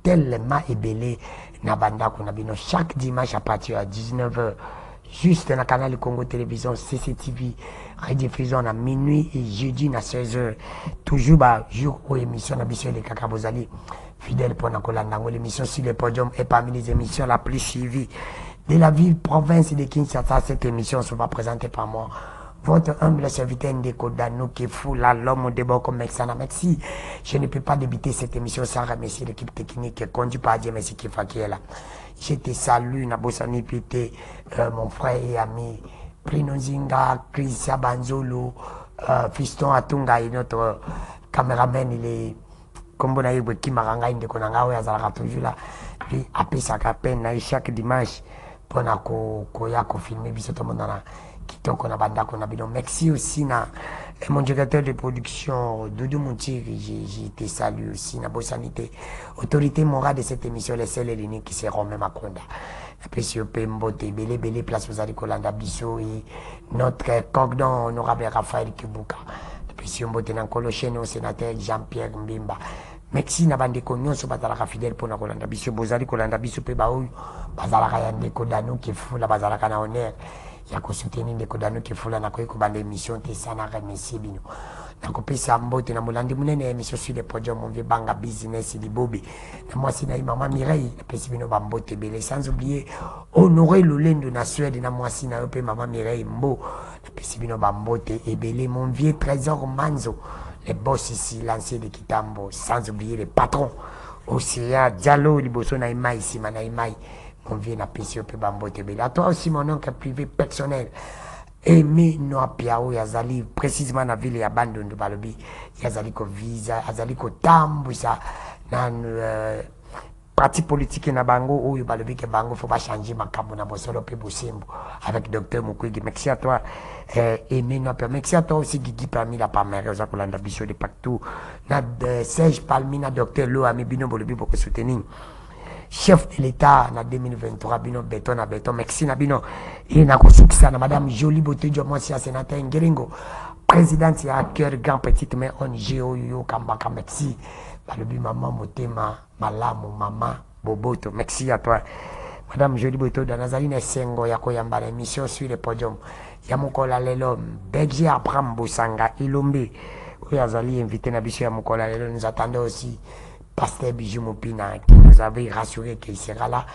tellement ébélé na bandako na bino chaque dimanche à partir de 19h juste dans le canal Congo Télévision CCTV rediffusion à minuit et jeudi à 16h toujours jour où émission na biso les kaka bozali fidèle pour na kolanda l'émission sur le podium est parmi les émissions la plus suivie de la ville province de Kinshasa. Cette émission sera présentée par moi, votre humble serviteur Ndeko Danou qui fout là l'homme de bon comme Mexana. Merci. Je ne peux pas débuter cette émission sans remercier l'équipe technique conduite par Dieu Messi qui est là. Je te salue, Nabosani Pité, mon frère et ami, Prino Zinga, Christian Banzolo, Fiston Atunga et notre caméraman, il est comme on a eu qui maranga Ndeko Nanga, Yazara toujours là. Puis après ça, chaque dimanche, pour na filmer biso to mondana kitoko na banda ko na bino. Merci aussi na mon directeur de production Doudou Moutiri, j'ai été salué aussi na Bosanité, autorité morale de cette émission les seuls et l'unique qui seront même à Konda. Après si on peut mbote belé place vous allez kolanda biso et notre cordon honorable Raphaël Kibuka. Après si on mbote na Kolocheno sénateur Jean-Pierre Mbimba. Merci na bande ko nyonso bazalaka fidèle pona kolanda biso bozali kolanda biso pe ba oyo bazalaka ya Ndeko Danou qui fula bazalaka na honneur ya ko soutenir Ndeko Danou qui fula na ko bande émission te sana remercier bino na ko pesa mbote na mulandi munene émission sur le podium on veut banga business libobi na moi sina maman Mireille pesa bino ba mbote belé sans oublier honorer Lolendo na Suède na moi sina yo pe maman Mireille mbo pesa bino ba mbote ebelé mon vieux trésor Manzo les boss ici, l'ancien de Kitambo, sans oublier les patrons. Océan, Diallo, Liboso, Naïmaï, Sima Naïmaï, mon vieux n'a pissé au peu bambo tebele. À toi aussi, mon oncle privé personnel. Aimé Noa Piao, Yazali, précisément dans la ville, Yabandon de Balobi, Yazali ko visa, Yazali ko tambu, ça, dans parti politique na bango, ou Balobi que bango, faut pas changer ma cabona, bosolo, pe bosembo, avec docteur Mukwege. Merci à toi. Aimé Noa Piao, merci à toi aussi, Guigui parmi la Pamère, aux Akolanda Bicho de partout. Na Serge Palmina, docteur Lo, Ami Bino Bolobi, pour soutenir. Chef de l'État en 2023, Bino Béton à Béton, merci Nabino. Et na Kosukisa, na Madame Jolie Beauté, Jomosia, sénateur Ngeringo, présidente, il y a cœur grand petite, mais on Yo Kambaka, merci. Balobi Maman Motema, Malamu, Maman, Boboto, merci à toi. Madame Jolie Beauté, dans Nazaline Sengo, Yako Yamba, l'émission sur le podium. Yamukola Lelo, Belgique Abraham Bosanga, Ilombe, où Yazali invité Nabiso Yamukola Lelo, nous attendons aussi. Pasteur Bijou Mopina qui nous avait rassuré qu'il sera là.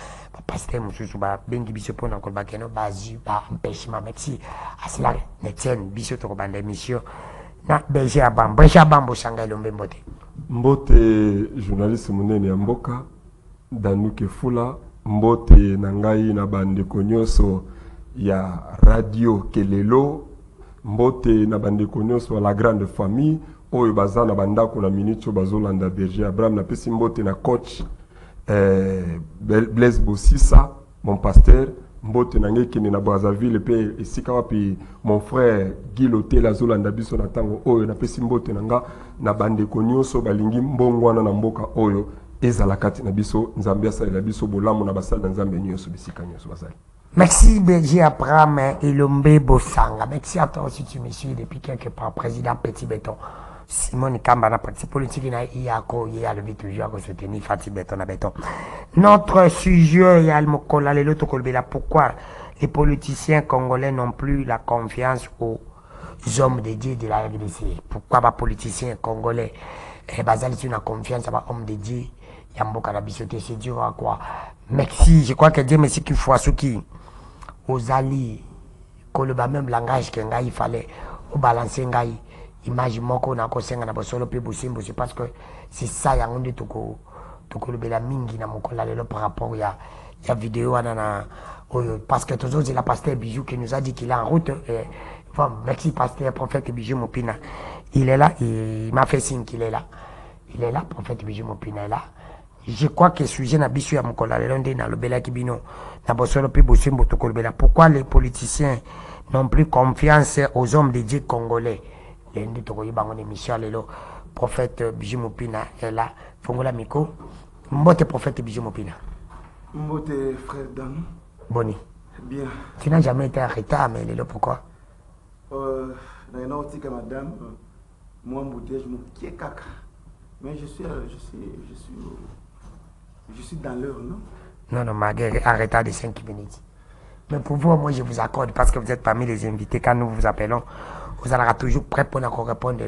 Pasteur Moussouba, Bengi Bissopon, encore Bakeno, Bazu, par empêchement. Merci à cela, Netienne, Bissot, bande d'émission. Na Belgique Abam, Brecha Bambo Sanga Lombe Mbote. Mbote, journaliste Mounene Mboka, Danuke Fula, Mbote Nangai na bande konyoso ya Radio Kelelo, Mbote na bande konyoso la grande famille. Oyo baza na bandako na minute bazolanda berger Abraham na pesi mbote na coach Blaise Bossissa mon pasteur mbote na ngeki na Brazzaville pe esika wapi mon frère Guy Lotel azolanda biso na tango oyo na pesi mbote nanga na bandeko nyonso balingi mbongwana na mboka oyo ezala kati na biso nzambe asalela biso bolamu na basala nzambe nyonso bisika nyonso basali. Merci Berger Abraham et Lombe Bosanga. Merci à toi aussi tu me suis depuis quelque part président Petit Béton. Simone Kamba na parti politique na Iako Yalvi toujours à soutenir Fatih Béton na Béton. Notre sujet Yal Mokola le loto kolbela pourquoi les politiciens congolais n'ont plus la confiance aux hommes de Dieu de la RDC. Pourquoi les politiciens congolais basali sur la confiance à hommes de Dieu Yamboka na bisoté c'est dur à quoi. Merci, je crois que Dieu merci qu'il faut qui aux alliés koloba même langage que ngai il fallait au balancer ngai image moko na kosenga na bosolo pe bosimbo c'est parce que c'est ça ya ngonde toko lobela mingi na mokola lelo par rapport ya vidéo na parce que toujours c'est la pasteur Bijou qui nous a dit qu'il est en route merci pasteur prophète Bijou Mopina il est là il m'a fait signe qu'il est là prophète Bijou Mopina est là. Je crois que sujet na biso ya mokola lelo nde na lobela kibino na bosolo pe bosimbo toko lobela pourquoi les politiciens n'ont plus confiance aux hommes de Dieu congolais. Lundi tokoyi bango émission lelo prophète Bijou Mopina est là fongola miko mbote prophète Bijou Mopina mbote frère Dan Boni bien tu n'as jamais été arrêté mais lelo pourquoi na otika madame moi mbote je me kaka mais je suis Je suis dans l'heure, non? Non, non, ma guerre, en retard de 5 minutes. Mais pour vous, moi, je vous accorde parce que vous êtes parmi les invités. Quand nous vous appelons, vous allez toujours prêt pour nous répondre.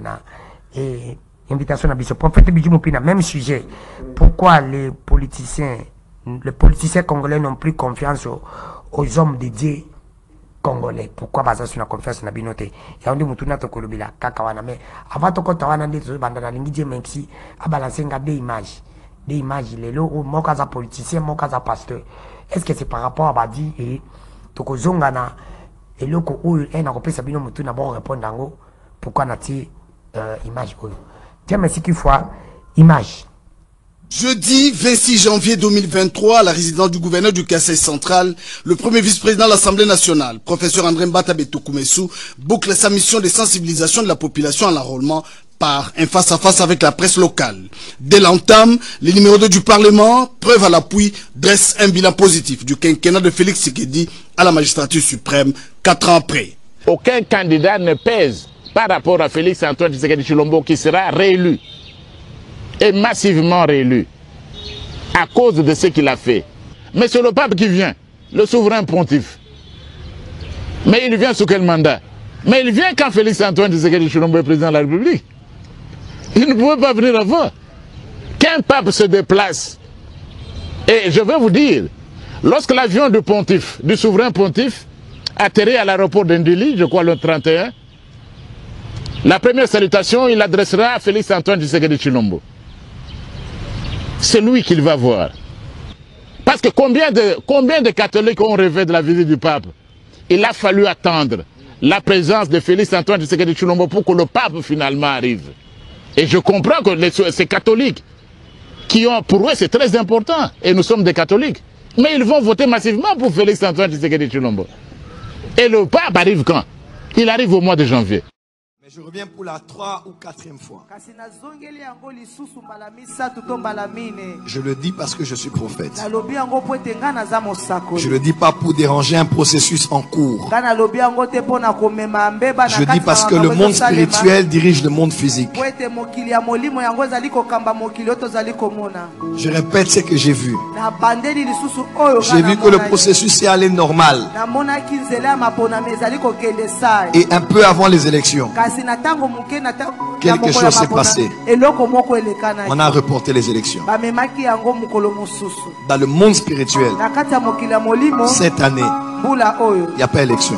Et invitation à Bissot. Prophète Bijou Mopina, même sujet. Pourquoi les politiciens congolais n'ont plus confiance aux hommes de Dieu congolais? Pourquoi parce qu'ils ont confiance dans la binote? Et on dit Moutouna Tokolobila, Kakawana. Mais avant de Kotawana, on a dit Menki, à balancer des images. Des images, les lots, mon cas politicien, mon cas pasteur. Est-ce que c'est par rapport à Badi et Tokozongana et le coup où il a repris Sabino Moutouna bon répondre pourquoi n'a-t-il image? Tiens, mais c'est qu'il faut image. Jeudi 26 janvier 2023, à la résidence du gouverneur du Kasaï central, le premier vice-président de l'Assemblée nationale, professeur André Mbata Betokoumessou, boucle sa mission de sensibilisation de la population à l'enrôlement par un face-à-face avec la presse locale. Dès l'entame, le numéro 2 du Parlement, preuve à l'appui, dresse un bilan positif du quinquennat de Félix Tshisekedi à la magistrature suprême 4 ans après. Aucun candidat ne pèse par rapport à Félix Antoine Tshisekedi Tshilombo qui sera réélu. Et massivement réélu à cause de ce qu'il a fait. Mais c'est le pape qui vient, le souverain pontife. Mais il vient sous quel mandat? Mais il vient quand Félix Antoine Tshisekedi Tshilombo est président de la République. Il ne pouvait pas venir avant. Qu'un pape se déplace. Et je vais vous dire, lorsque l'avion du pontife, du souverain pontife, atterrit à l'aéroport d'Indili, je crois le 31, la première salutation, il adressera à Félix Antoine Tshisekedi Tshilombo. C'est lui qu'il va voir. Parce que combien de catholiques ont rêvé de la visite du pape? Il a fallu attendre la présence de Félix Antoine Tshisekedi Tshilombo pour que le pape finalement arrive. Et je comprends que ces catholiques, qui ont, pour eux c'est très important, et nous sommes des catholiques, mais ils vont voter massivement pour Félix Antoine Tshisekedi Tshilombo. Et le pape arrive quand? Il arrive au mois de janvier. Mais je reviens pour la 3e ou 4e fois. Je le dis parce que je suis prophète. Je le dis pas pour déranger un processus en cours. Je dis parce que le monde spirituel dirige le monde physique. Je répète ce que j'ai vu. J'ai vu que le processus est allé normal. Et un peu avant les élections, quelque chose s'est passé. On a reporté les élections. Dans le monde spirituel, cette année, il n'y a pas élection.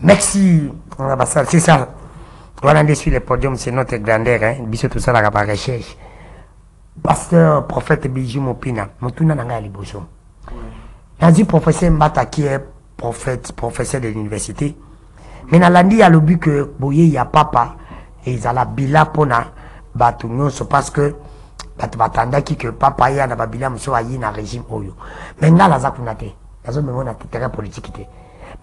Merci, c'est ça. Voilà, on suit le podium, c'est notre grandeur. Hein. Bisous tout ça, la recherche. Pasteur, prophète Bijou Mopina, Motuna Nanga Liboso. Il a dit professeur Mbata qui est professeur de l'université. Mais dans l'année, il y a le but que il y a papa et ils ont la bila pona batunyoso parce que batanda qui que papa y a na babila muso ayi na régime oyo. Maintenant la zakunate. La zone memona terrain politique.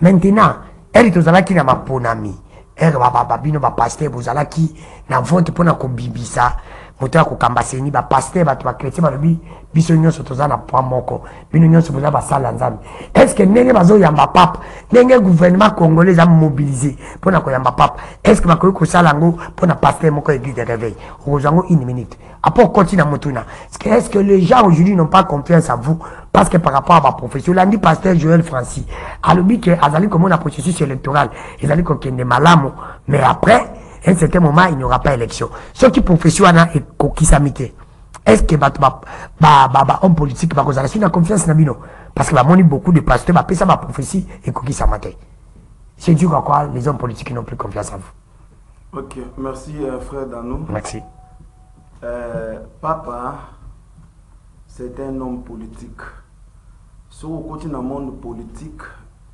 Maintenant, elle est aux alaki na maponami. Elle va bino ba pasteur bozala qui na vote pona ko bibisa. Moto ya kokambaseni ba pasteur ba chrétien ba lobi biso nyonso toza na point moko bino nyonso boza ba sala nzambe. Est-ce que ndenge bazo yamba pape ndenge gouvernement congolais a mobilisé pona ko yamba pape? Est-ce que bakoki ko sala ngo pona pasteur moko église de réveil? Ozango une minute après continue na motuna. Est-ce que les gens aujourd'hui n'ont pas confiance à vous parce que par rapport à ma profession lundi pasteur Joël Francis a lobi que azali comme un processus électoral ezali ko kende malamu mais après à un certain moment, il n'y aura pas d'élection. Ce qui professionnel est coquissamité. Est-ce que homme politique va causer la confiance dans Bino? Parce que va monter beaucoup de pasteurs, va payer ça ma prophétie et coquissamité. C'est dû à quoi les hommes politiques n'ont plus confiance en vous. Ok, merci frère Danou. Merci. Papa, c'est un homme politique. Si on continue dans le monde politique,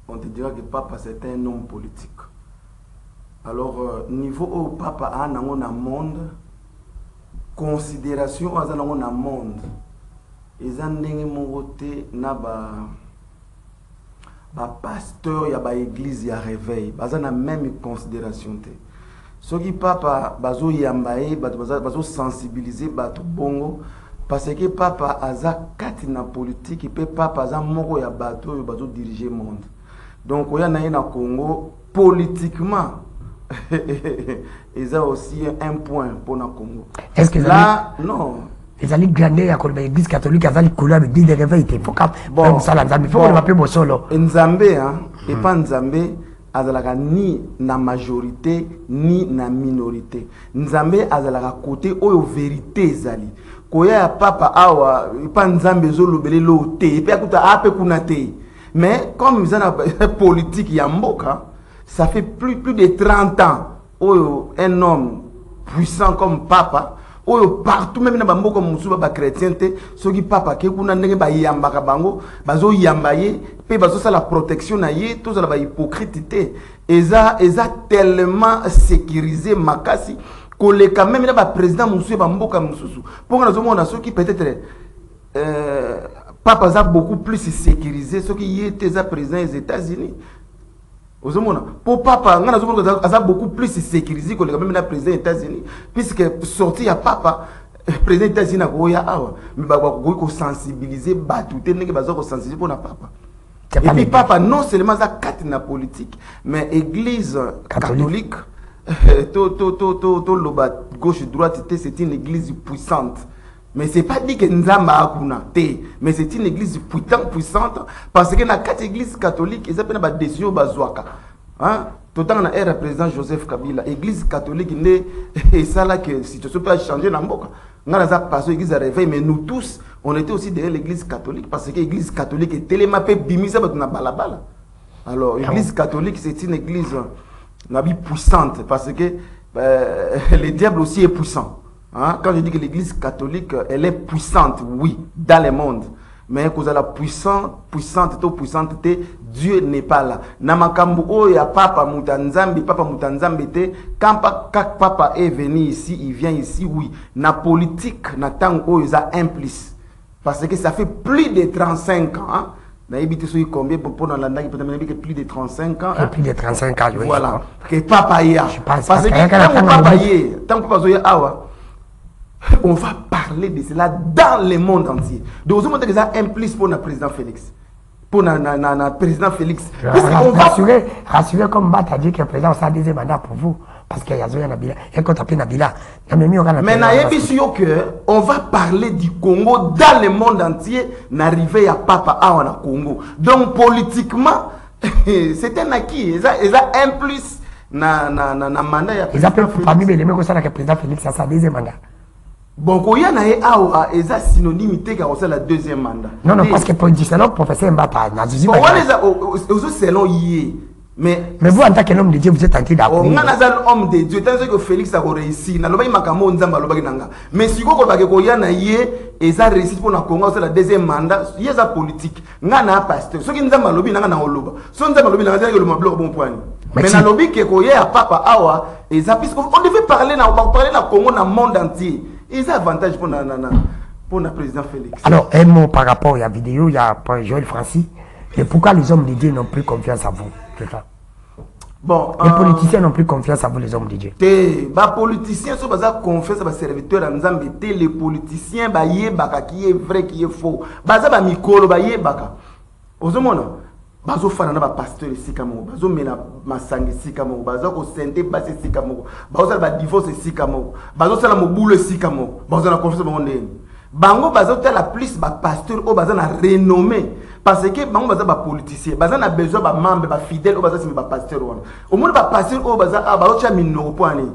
on te dira que papa c'est un homme politique. Alors, niveau où papa a dans le monde, considération à dans le monde, ils ont des côté na ba pasteur ya ba église ya réveil, ils ont la même considération. Ce qui papa bazo yambaye, bazo sensibiliser bato bongo, parce que papa aza kati na politique, et papa aza moko ya bato bazo diriger le monde. Donc, il y a na Congo politiquement. ils ont aussi un point pour le Congo. Est-ce que là, non. Les alliés grandés à l'église catholique, ils ont coulé avec des réveils. Il faut qu'on ça il faut qu'on appelle solo. Nzambe, et pas Nzambe, azalaka ni na majorité ni na minorité. Nzambe azalaka côté oyo vérité ezali. Koya papa awa, pas Nzambe zolobele lo te, et puis akuta ape kuna te. Mais comme ils ont politique yamboka, ça fait plus de 30 ans oyo un homme puissant comme papa oyo partout même na bamboka musuba ba chrétienté soki papa ke kuna ndenge ba yambaka bango bazo yambaye pe bazo sala protection na ye tous la ba hypocrite eza tellement sécurisé makasi koleka même na ba président musuba bamboka mususu pour na zomona soki peut-être papa za beaucoup plus sécurisé soki yete za président des États-Unis. Pour papa, on a beaucoup plus sécurisé que le président des États-Unis, puisque sorti à papa, le président des États-Unis mais il faut sensibiliser, sensibiliser pour papa. Et puis papa, non seulement ça quatre na politique, mais l'église catholique, gauche droite, c'est une église puissante. Mais ce n'est pas dit que Nzamba akuna te, mais c'est une église puissante parce que dans quatre églises catholiques, ils ont une décision bazouaka. Hein? Tout le temps, on a un président Joseph Kabila, l'église catholique, et ça là que si tu ne peux pas changer dans le monde, on a passé l'église à réveil, mais nous tous, on était aussi derrière l'église catholique parce que l'église catholique est tellement bimisa na balabala. Alors, l'église catholique, c'est une église puissante parce que le diable aussi est puissant. Hein? Quand je dis que l'église catholique, elle est puissante, oui, dans le monde. Mais quand elle est puissante, Dieu n'est pas là. Namakambu oya papa mutanzambi quand papa est venu ici, il vient ici, oui. Na politique, na tango oya implice. Parce que ça fait plus de 35 ans. Hein? Combien pour la peut-être plus de 35 ans. Hein? Plus de 35 ans, oui. Voilà. Que papa y a. Parce que tant que papa y a, on va parler de cela dans le monde entier. Donc, vous avez implice pour le président Félix. Pour le président Félix. Rassurez comme Bata dit que le président a un deuxième mandat pour vous. Parce qu'il y a Nabila. Et quand tu as Nabila, mais on va parler du Congo dans le monde entier, n'arriver à Papa Awana Congo. Donc, politiquement, c'est un acquis. Ils ont implice na mandat. Ils appellent parmi les mecs que le président Félix a sa deuxième mandat. Bon, quand il y a un synonymité qui a la deuxième mandat. Non, parce que selon le professeur Mbata, selon Yé. Mais vous, en tant qu'homme de Dieu, vous êtes en train d'apprendre. On a un homme de Dieu, tant que Félix a réussi. Mais si vous avez réussi pour la deuxième mandat, il y a la politique. Il y a un pasteur. Ce qui nous a lobby, il y a un lobby. Ce qui nous a lobby, il y a un bon point. Mais dans le lobby, il y a papa Awa. On devait parler dans le Congo, dans le monde entier. Ils ont avantage pour le président Félix. Alors, un mot par rapport à la vidéo, il y a Joël Francis. Et pourquoi les hommes de Dieu n'ont plus confiance à vous? C'est ça. Bon, les politiciens n'ont plus confiance à vous, les hommes de Dieu. Les politiciens sont confiance à serviteurs. Les politiciens, qui est vrai, qui est faux. Baza mikolo, Ozomona. Bazo fanana ba pasteur ici kamo, bazo mena masanga ici kamo, bazo ko sente base ici kamo, bazo ba divorce ici kamo, bazo sala mo boulot ici kamo, bazo na confiance bango ndeni. Bango bazo tela plus ba pasteur o bazo na renommé parce que bango bazo ba politicien, bazo na besoin ba membre ba fidèle o bazo simi ba pasteur wana. Au monde ba pasteur o bazo bazo cha minoko poani.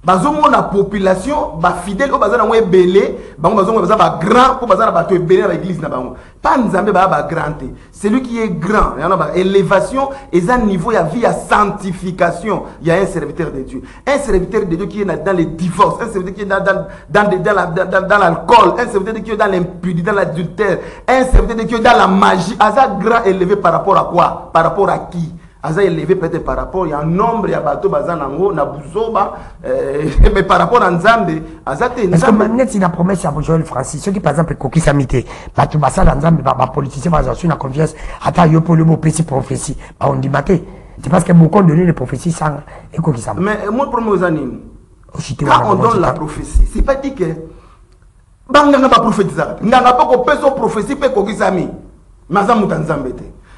Bazo mona population ba fidèle o bazo na ngwe belé, bango bazo ba grand pour bazo na bato belé na église na bango. Pas Nzambe ba grand. Celui qui est grand, il y a une élévation et un niveau, il y a vie à sanctification. Il y a un serviteur de Dieu. Un serviteur de Dieu qui est dans les divorces, un serviteur qui est dans l'alcool, un serviteur de Dieu qui est dans l'impudicité, dans l'adultère, un serviteur de Dieu qui est dans la magie. Asa grand élevé par rapport à quoi? Par rapport à qui? Asa élevé peut-être par rapport, il y a un nombre, il y a bateau, bazanango, nabuzoba, mais par rapport à Nzambe, Asa te Nzambe. Parce que maintenant, c'est la promesse à Joël Francis. Ceux qui, par exemple, Koki Samité, bateau, basa, Nzambe, les politiciens, par exemple, la confiance, attends, yo pour le mot prophétie, on dit maté. C'est parce que beaucoup ont donné les prophéties sans Koki Samité. Mais moi, pour moi, quand on donne la prophétie, c'est pas dit que, banganga pas prophétiser. N'anga pas qu'on peut son prophétie, peut Koki Samité. Mais ça, Nzambe.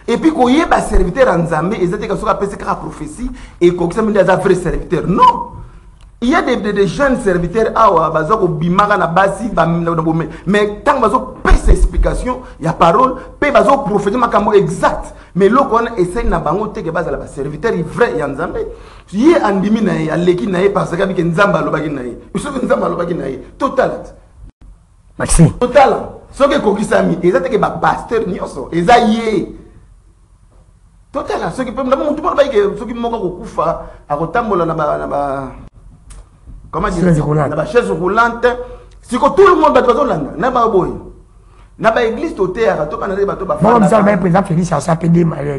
Et puis quand il y a un serviteur en Zambie, ils étaient comme ça appelé la prophétie et qu'on s'est mis dans un vrai serviteur. Non. Il y a des jeunes serviteurs mais tant que vous avez ces explications, il y a parole, vous avez prophétie exact. Mais là, on essaie de faire des serviteurs vrais en Zambie. Il y a un demi il y a l'équipe parce que il y a un total. Merci. Total. Ce que Kokisami, ils étaient des pasteurs, ils ont total. Ce qui peut me dire que ceux qui m'ont kufa à Rotambola na comment dire na chaise roulante. Si tout le monde va bazolanda na ba boy. Na ba église to terre to kana ba to ba. Bon, ça va président Félix ça s'appelle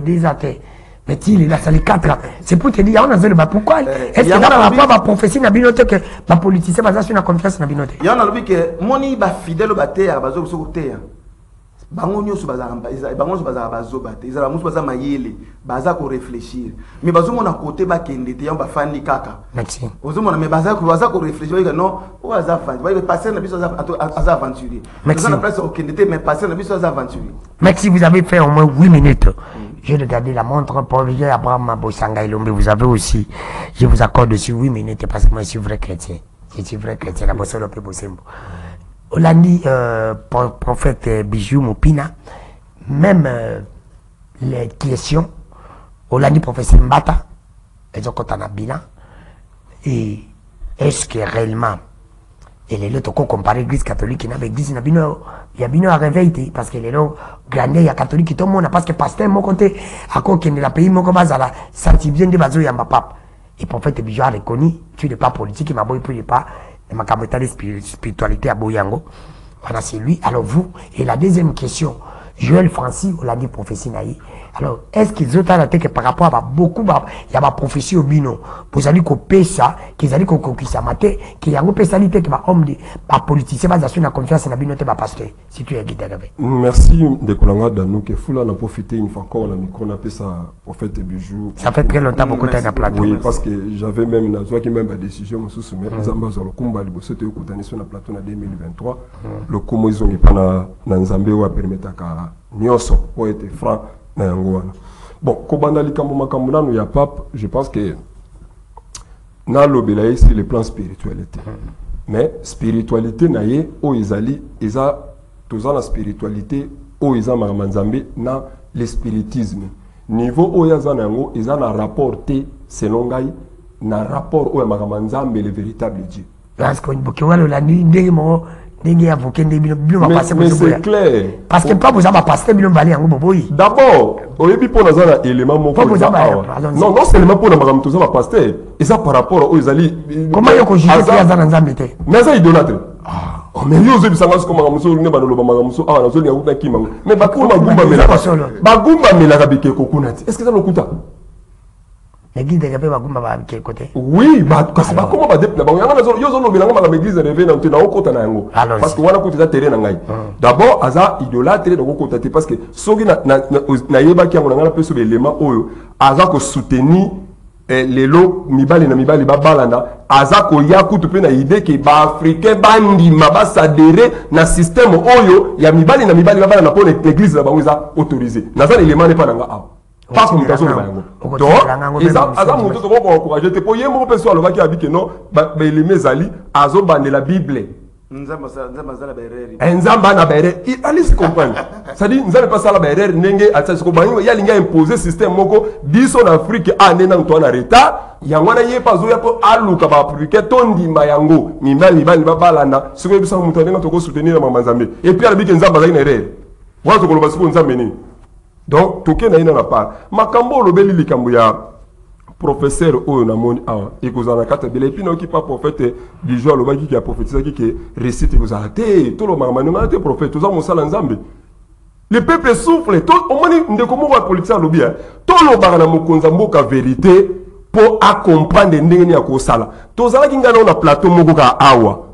des athées. Mais il est là, ça les 4 ans. C'est pour te dire, on a besoin de pourquoi est-ce que par rapport à ma prophétie, na binote que ma politicien va sur la confiance na binote. Il y en a le que moni ba fidèle ba terre ba zo so terre. Bango nyoso bazamba bango nyoso bazaba bazobate izala musu bazama yele baza ko réfléchir mais bazomo na côté ba kende te yamba fandi kaka merci ozomo na mais baza ko réfléchir que non o aza fandi ba passer na biso aza aventurier baza na place au kende te mais passer na biso aza aventurier. Merci, vous avez fait au moins 8 minutes. J'ai regardé la montre pour Vieux Abraham Bosanga Ilombe. Vous avez aussi, je vous accorde dessus 8 minutes parce que moi je suis vrai chrétien. Je suis vrai chrétien, la bosse le peu Bosembo. Olandi, prophète Bijou Mopina, même les questions, Olandi, professeur Mbata, ils ont compté un bilan. Et est-ce que réellement, et les autres comparer l'église catholique avec l'église, il y a bien un réveil, parce que les autres, il y a catholique, tout le monde, parce que pasteur, mon côté, à quoi qu'il y a la pays, mon côté, ça sentit bien de bazo, il y a ma pape. Et prophète Bijou a reconnu, tu n'es pas politique, il m'a beau, il pas. Ma spiritualité à Boyango. Voilà, c'est lui. Alors vous, et la deuxième question, Joël Francis, on l'a dit prophétie naïe. Alors, est-ce qu'ils ont arrêté que par rapport à beaucoup, il y a ma prophétie au bino, vous allez couper ça, qu'ils allaient couper ça, qu'il y a une personnalité qui va homme de ma politicien, va assurer la confiance en la bino, va passer, si tu es guidé avec. Merci de Kolanga Danou, que Foula n'a profité une fois encore, la micro, on appelle ça prophète Bijou. Ça fait très longtemps, beaucoup de temps à plateau. Oui, parce que j'avais même, qui même la décision, je me souviens, les ambassades, le combat, le bossé, le coup sur la plateau en 2023, le combat, ils ont pas dans Zambé, ou à permettre à Nyoso, pour être franc. Bon, Kobanda Likambo Makambuna, il y a pape, je pense que na l'obélaï c'est le plan spiritualité. Mais spiritualité na ye o izali isa toza na spiritualité o isa maramanzambe na le spiritisme. Niveau o yaza nango isa na rapporté selon ngai na rapport o maramanzambe le véritable Dieu. Parce qu'on bokiwa la nuit ndemo mais c'est clair. Parce que pas vous avez passé bien balé en boboyi. D'abord, au début pour nous un élément mon non seulement pour nous madame tous va passer et ça par rapport aux ali. Comment il faut juger ça dans Zambie? Mais ça idolâtre. Oh mais yo zebi sanga comme mamuso ne ba loba mamuso ah na zo ni akuta kimanga. Mais ba ko magumba mela. Bagumba mela kabike kokunati. Est-ce que ça lokuta? L'église de Gabé Bagumba va à quel côté? Oui, parce que comment va dépendre. Parce que voilà côté terrain ngai. D'abord, aza idolâtre de côté parce que soki na yeba ki ngona ngala peso élément oyo aza ko soutenir les lots mibali na mibali ba balanda aza ko yakutu pe na idée que ba africain bandi maba s'adhérer na système oyo ya mibali na mibali ba balanda pour l'église la bangoza autorisé. Na ça élément n'est pas nga a. Pas comme ça donc ça aza moto to ko encourager te poye mo peso aloba ki abike non ba les mezali azo bande la Bible nzamba na bere allez se comprendre ça dit nzamba pas ça la bere ndenge atsa ko banyi ya linga imposer système moko biso na Afrique anena to na retard yango na ye pas zo ya po aluka ba africain tondi mayango mibali ba balana siko bisa muto ndenga to ko soutenir mama nzambe et puis alabike nzamba za ina erreur wa to ko loba siko nzambe ni. Donc, tout le monde n'a pas. Makambo lobeli likambo ya professeur oyo na moni awa ekozana kata bele puis qui pas prophète du jour lobaki qui a prophétisé qui récite ekozana te to lo mama te prophète to za mosala nzambe. Le peuple souffle to au moni ndeko mo wa politicien lobi to lo bana mokonza mboka vérité pour accompagner ndenge ya ko sala. To zala kingana na plateau moko ka awa.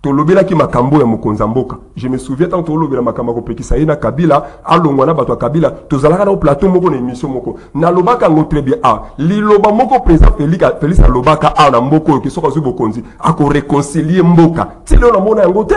Tolobela ki makambo ya mokonza mboka. Je me souviens tant tolobela makambo ko pekisa ina Kabila alongwana bato Kabila tozalaka na plateau moko na émission moko na lobaka ngo très bien li loba moko président Félix alobaka na mboko ke soka zubo konzi ako réconcilier mboka ti le na mona yango te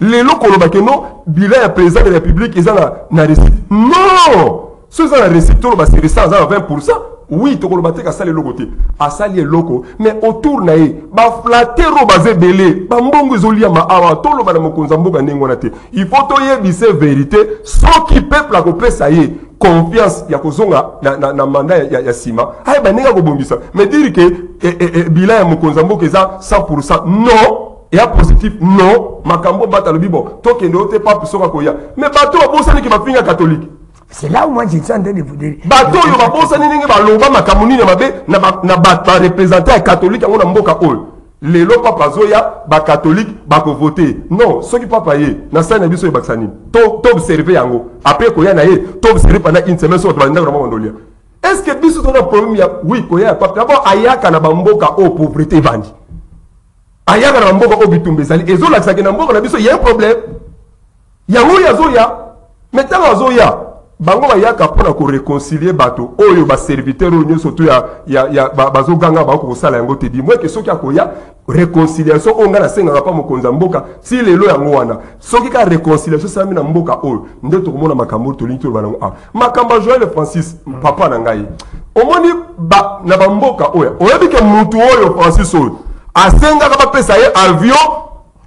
lelo ko lobaka no bilan ya président de la République ezana na récit non ceux qui ont récité, c'est resté à 20%. Oui, tu as dit que côté. À sali loko, mais autour naïe, ba flatter robaze belé, ba mbongo zolia ma awa, tolo ba na mokonzambo ga nengonate. Il faut to yebise vérité, ce qui peuple a copé ça y est, confiance ya kozonga na mandat ya sima. Ay ba nenga ko bombisa. Mais dire que bilan ya mokonzambo que ça 100%, non. Et à positif, non. Makambo bata le bibo, to kende ote pas pour soka koya. Mais bato a bossa ni ki ba finga catholique. C'est là où moi je suis en train de vous dire. Bato yo ba bossa ni ngi ba loba makamuni na mabe na ba représenter un catholique ngona mboka oyo. Lelo papa zoya ba catholique ba ko voter. Non, ceux qui papa yé na sa na biso bakisani. To observer yango. Après koya na yé, to observer pendant une semaine sur ba ndako na mondolia. Est-ce que biso to na problème ya oui koya papa d'abord ayaka na ba mboka o pauvreté bandi. Ayaka na mboka o bitumbe zali ezo la kisaki na mboka na biso y a un problème. Yango ya zoya. Maintenant zoya bango bayaka pona ko réconcilier bato oyo ba serviteur oyo surtout ya bazo ganga ba ko sala yango te di moi que soki akoya réconciliation onga na senga pa mokonza mboka si lelo yango wana soki ka réconciliation sami na mboka oyo nde to komona makambo to linki to bango makamba Joël Francis papa na ngai omoni ba na ba mboka oyo oyebi ke mutu oyo Francis oyo asenga ka ba pesa ye avion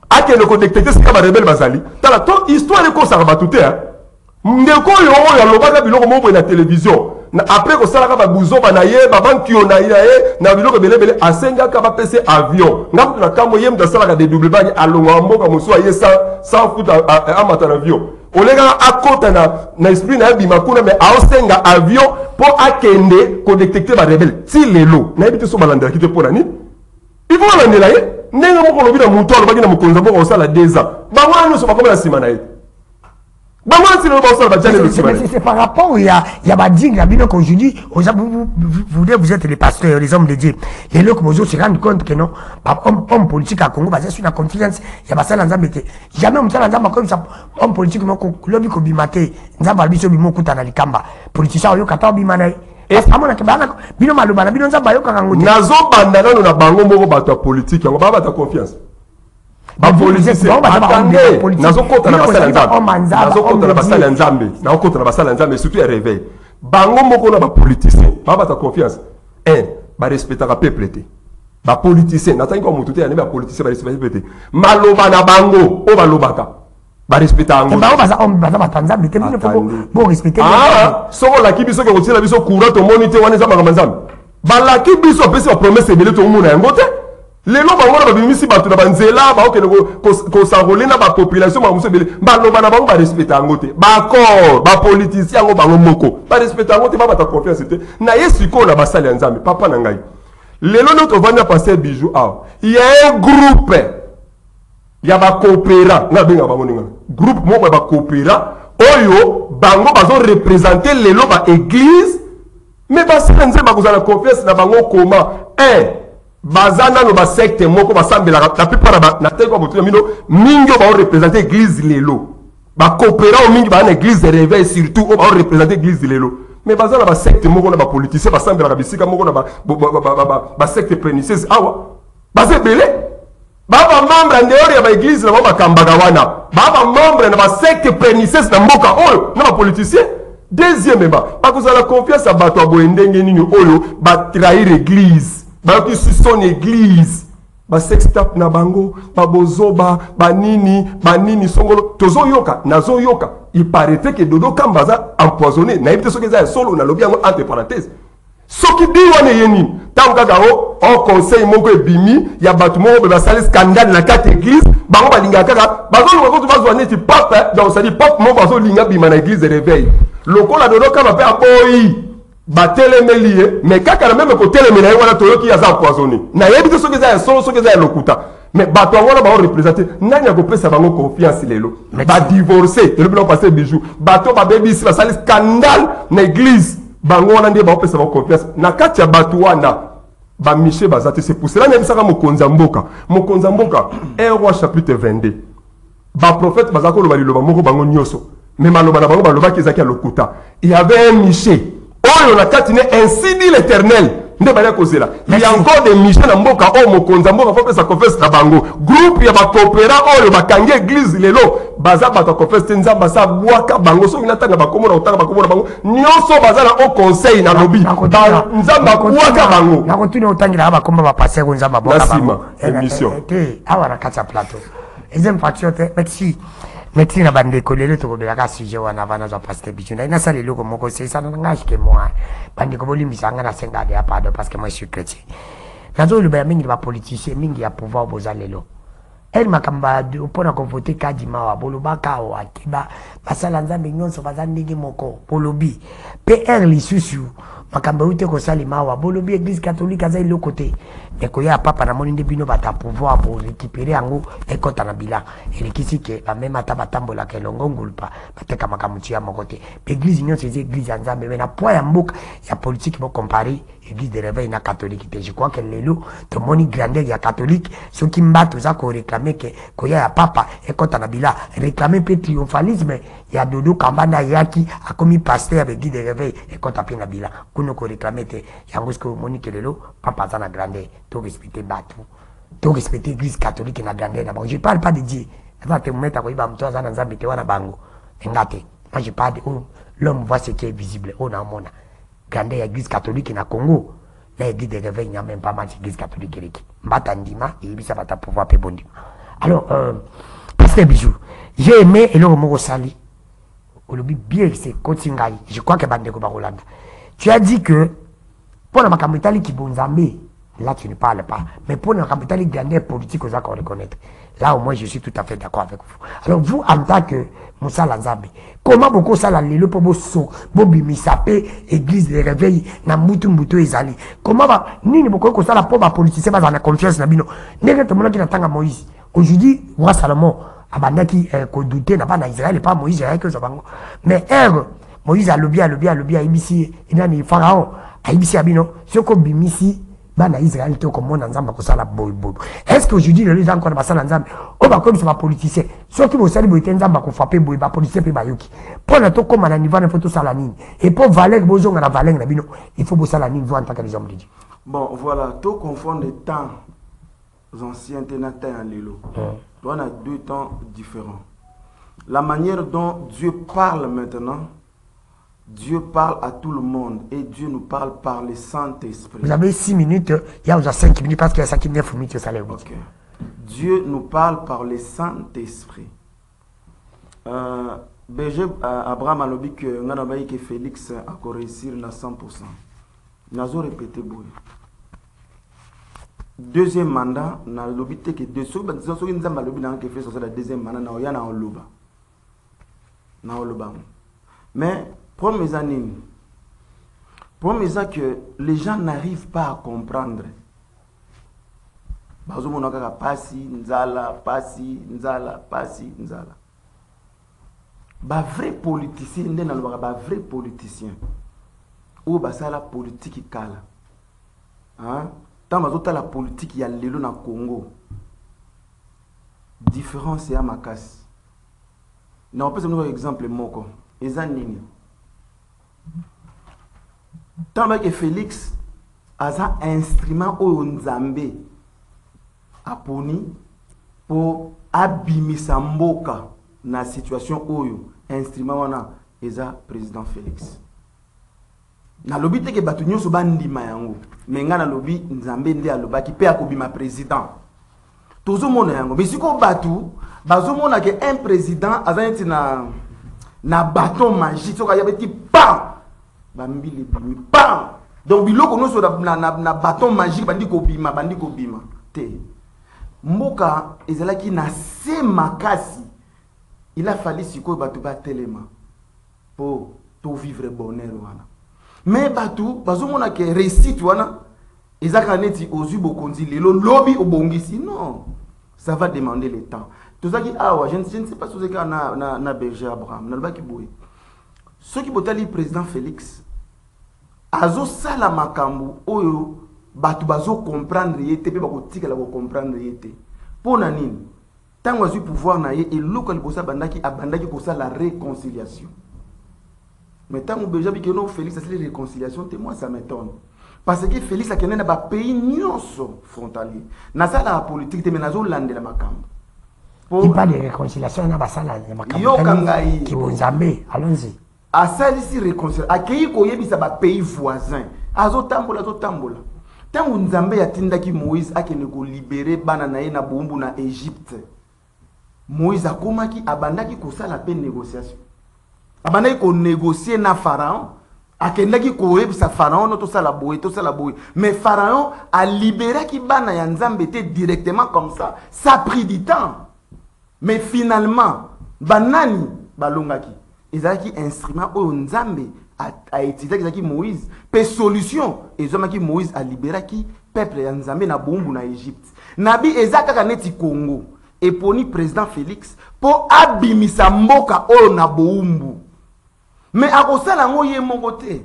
akende ko détecter sika ba rebelle bazali tala to histoire ko sa ba tuté ndeko yo oyo alobaka biloko moko na télévision na après ko sala ka ba buzoba na ye ba banki yo na ye na biloko belebele asenga ka ba pesa avion ngapu na kamo yem da sala ka dédouble bani alonga mboka muso ye sans foot à matin avion olega akota na esprit na bima kuna mais aosenga avion pour akende ko détecter ba rebelle ti lelo na ebite so balanda kite pona ni il faut landela ye nenga moko lobi na muto alobaki na mokonza moko osala 2 ans ba wana so ba comme la sima na ye. C'est par rapport il y a Bading, qu'aujourd'hui, vous êtes les pasteurs, les hommes de Dieu. Les locaux se rendent compte que non, homme politique à Congo, basé sur la confiance, il y a pas ça dans jamais on t'a dans comme ça, homme politique, l'homme qui bimate, n'zamba biso bimo kuta na likamba, politicien yo kata bimana. Et amona ke bana bino malobana bino nzamba yo kango. Nazo bandana na bango moko bato politique, on va ta confiance. Ba politicien attendez nazo kota na basala nzambe nazo kota na basala nzambe na kota na basala nzambe surtout ya réveil bango moko na ba politicien ba ta confiance ba respecter ka peuple te ba politicien natangi ko mutu te ya ba politicien ba respecter te maloba na bango o ba lobaka ba respecter ango ba ba tanzambe te bino bo respecter soko la kibiso ke otila biso courant to monite wana za nzambe ba la kibiso pesa promesse belé to mona yango te. Les lois bango ba bimisi batu na banzela ba okene ko s'enrôler na ba population ba musebele ba loba na bango ba respecter angote ba corps ba politicien ngo bango moko ba respecter angote ba ta confiance te na yesu ko na basali ya nzambe papa na ngai lelo notre vania passer bijou il y a un groupe ya ba coopérant na benga bango ninga groupe moko ba coopérant oyo bango bazo représenter lelo ba église mais ba sala nzambe ba kozala confiance na bango comment bazana no ba secte moko basambela la plupart na teko botu mino mingi ba représenter église lelo ba coopérant mingi ba na église réveil surtout ba représenter église lelo mais bazana ba secte moko na ba politicien basambela ka bisika moko na ba secte pernicieuse awa bazebele baba membre ndeur ya ba église na ba kambaga wana baba membre na ba secte pernicieuse na mboka oyo na ba politicien deuxièmement ba kozala confiance à bato boendenge nini oyo ba trahir église ba qui sur son église ba sextape na bango ba bozoba ba nini songolo tozo yoka nazo yoka il paraît que dodo kambaza empoisonné na ibite soki za solo na lobi yango entre parenthèses soki diwane yeni tango kaka o conseil moko ebimi ya batu moko ba sali scandale na kati église bango balinga kaka bazolo ko bazwa neti pape donc ça dit pape moko bazo linga bima na église de réveil lokola dodo kama pe aboyi batelemeli mais kaka na même côté le menaye wana toyoki ya za empoisonné na yebite soki za solo soki za lokuta mais bato wana ba représenter nani ya kopesa bango confiance lelo ba divorcer le bilo passer bijou bato ba baby si ba sali scandale na église bango wana ndie ba kopesa bango confiance na kati ya bato wana ba miché bazate c'est pour cela même ça mokonza mboka 1 roi chapitre 22 ba prophète bazako lo baliloba moko bango nyoso mais maloba na bango baloba ki ezaki ya lokuta il y avait un miché oyo na kati ne ainsi dit l'Éternel nde bali kozela il y a encore des missions na mboka o mokonza mboka faut pesa confesse na bango groupe ya ba coopéra oyo bakangi église lelo baza bato confesse te nzamba sa bwaka bango soki natanga bakomona utanga bakomona bango nyonso baza na au conseil na lobi nzamba bwaka bango na kotuni utangira bakomba ba passer ko nzamba bwaka bango émission te awa na kata plateau ezem patriote merci na bandeko lelo tokobelaka sujet wana vana za pasteur Bichunda ina sala eloko moko sesa na ngashi ke moi bandeko bolimbisa nga na senga de pardon parce que moi je suis chrétien nazo lubaya mingi ba politicien mingi ya pouvoir boza lelo el makamba opona ko voter kadima wa bolobaka wa kiba basala nzambe nyonso baza ndenge moko bolobi PR lisusu makamba ute ko salima wa bolobi église catholique aza ile côté mais ko ya papa na moni ndebino bata pouvoir pour récupérer yango ekota na bila elikisi ke ba même ata batambola ke longo ngulpa bateka makamuchi ya mokote église nyonso eze église ya nzambe mais na poids ya mboka ya politique bo comparer église de réveil na catholique te je crois que lelo to moni grandeur ya catholique ce qui mbato za ko réclamer que ko ya papa ekota na bila réclamer pe triomphalisme ya dodo kambana yaki akomi pasteur avec église de réveil ekota pe na bila kuno ko réclamer te yango ce que moni que lelo papa za na grandeur to respecter batu to respecter église catholique na grandeur na bango je parle pas de Dieu ça te mettre ko iba mtu za na nzambe te wana bango ngate moi je parle de l'homme voit ce qui est visible on a mona grandeur ya église catholique na Congo la église de réveil n'y a même pas mal d'église catholique reki mbata ndima et bisa bata pouvoir pe bondi alors pasteur Bijou j'ai aimé et le mot sali olobi bien c'est continuer je crois que bandeko ba Rolanda tu as dit que pour la makamutali ki bonzambe là tu ne parles pas mais pour la makamutali grandeur politique aux accords reconnaître là au moins je suis tout à fait d'accord avec vous alors vous en tant que Moussa Lanzambe comment beaucoup ça la lelo po boso bobi misape église de réveil na mutu ezali comment va nini beaucoup ko ça la po ba politicien ba na confiance na bino ndenge to mona ki na tanga Moïse aujourd'hui roi Salomon abandaki ko douter na ba na Israël pas Moïse ya que ça bango mais Moïse a lobby ibisi ina ni pharaon a ibisi abino soko bimisi bana Israël to comme on nzamba ko sala boy est-ce que aujourd'hui les gens encore basala nzamba o ba comme ça politicien surtout bo sali bo nzamba ko frapper boy ba politicien pe bayoki pour na to comme na niveau na photo sala nini et pour valer bozo na valer na bino il faut bo sala nini vous en tant que les hommes de Dieu. Bon voilà, tout confondre les temps anciens et les temps lelo. On a deux temps différents. La manière dont Dieu parle maintenant, Dieu parle à tout le monde et Dieu nous parle par le Saint-Esprit. Vous avez 6 minutes, il y a 5 minutes parce qu'il y a 5 minutes, ça l'est. Okay. Dieu nous parle par le Saint-Esprit. Abraham a dit que Félix a réussi à 100%. Nous avons répété. Deuxième mandat, nous avons dit que deuxième mandat, mais premier année, que les gens n'arrivent pas à comprendre. Passi, nzala. Ba vrai politicien, ba vrai politicien. Ou ba ça la politique kala. Hein? Tant bazota la politique ya lelo na Congo. Différence ya makasi. Na on peut donner un exemple moko. Ezanini. Tant que Félix a un instrument au Nzambe aponi pour abimisa mboka na situation oyo instrument wana eza président Félix. Na lobi te ke batu nyonso bandima yango mais nga na lobi Nzambe nde alobaki pe akobima président. Tozo mona yango mais siko batu bazo mona ke un président azanti na bâton magique soka yabeti pam bambili bimi pam donc biloko nyonso na bâton magique bandiko bima te mboka ezalaki na se makasi. Il a fallu siko batu ba telema pour tout vivre bonheur wana mais batu bazomona ke réussite wana ezaka neti ozu bokonzi lelo lobi obongisi non ça va demander le temps tout ça qui je ne sais pas ce que na berger Abraham na lobaki boye ceux qui botali président Félix azo sala makambu oyo batu bazo comprendre yete pe bako tikala ko comprendre yete pona nini tango azu pouvoir na ye et local bossa bandaki abandaki ko ça la réconciliation mais tango beja bi que non Félix c'est la réconciliation te moi ça m'étonne parce que Félix akende na ba pays nyonso frontalier naza la politique te menazo lande la makambo il parle de réconciliation na basala na makambo yo kangai ki bonzambe allons-y asalisi réconciliation akei koyebisa ba pays voisins azotambola tango nzambe yatindaki Moïse akende ko libérer bana na ye na bombu na Égypte Moïse akomaki abandaki kosala pe négociation abandaki ko négocier na Pharaon akendaki koyebisa Pharaon no tosala boye mais Pharaon a libéré ki bana ya nzambe te directement comme ça a pris du temps mais finalement banani balongaki ezaki instrument oyo nzambe a utilisé Moïse pe solution ezomaki Moïse a libéré ki peuple ya nzambe na bombu na Égypte nabi ezaka neti Congo eponi président Félix po abimisa mboka oyo na bombu mais akosala ngo ye moko te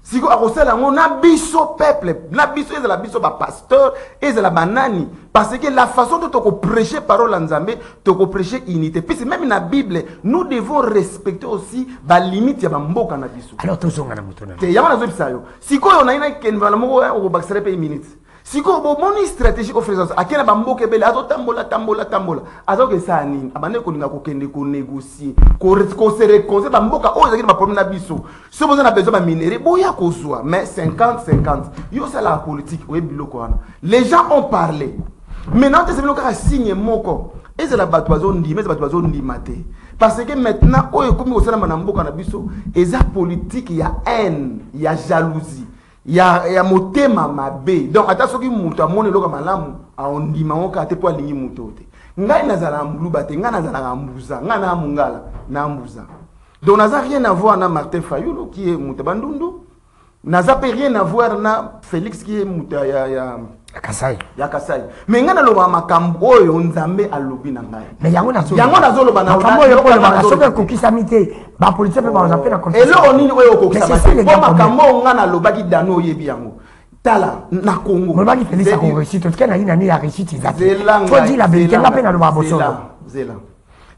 siko akosala ngo na biso peuple na biso ezala biso ba pasteur ezala banani parce que la façon dont on prêcher parole en Nzambe to prêcher unité puis même na Bible nous devons respecter aussi ba limite ya ba mboka na biso alors tozonga na mutona te yamana zo bisayo siko yo na ina kenvala moko o bakisere pe minutes siko bo moni stratégie offrance akena ba mboka bele azo tambola azo ke sa nini abane ko linga ko kende ko négocier ko se réconcilier ba mboka o ezaki ba problème na biso so boza na besoin ba minerai boya ko zwa mais 50-50 yo c'est la politique o biloko wana les gens ont parlé maintenant c'est biloko ka signe moko et c'est la batwazo ndima c'est batwazo ndima te parce que maintenant o ekomi ko sala na mboka na biso eza politique ya haine ya jalousie ya motema mabe donc ata soki mutu amone loka malamu aondima ngoka te po alingi mutu te ngai nazala mbuluba te ngai nazala mbuza ngai na mungala na mbuza donc naza rien à voir na Martin Fayulu qui est mutu bandundu naza pe rien à voir na Félix qui est mutu ya Kasai mais ngai na loba makambo oyo nzambe alobi na ngai mais yango nazo loba na makambo oyo ko loba soki kokisa mite ba politique pe ba zapena confiance elo onini oyo kokisa mite po makambo ngai na lobaki dano yebi yango tala na Congo molobaki Félix a réussite to kana ina ni ya réussite izate faut dire la vérité nga pe na loba boso zela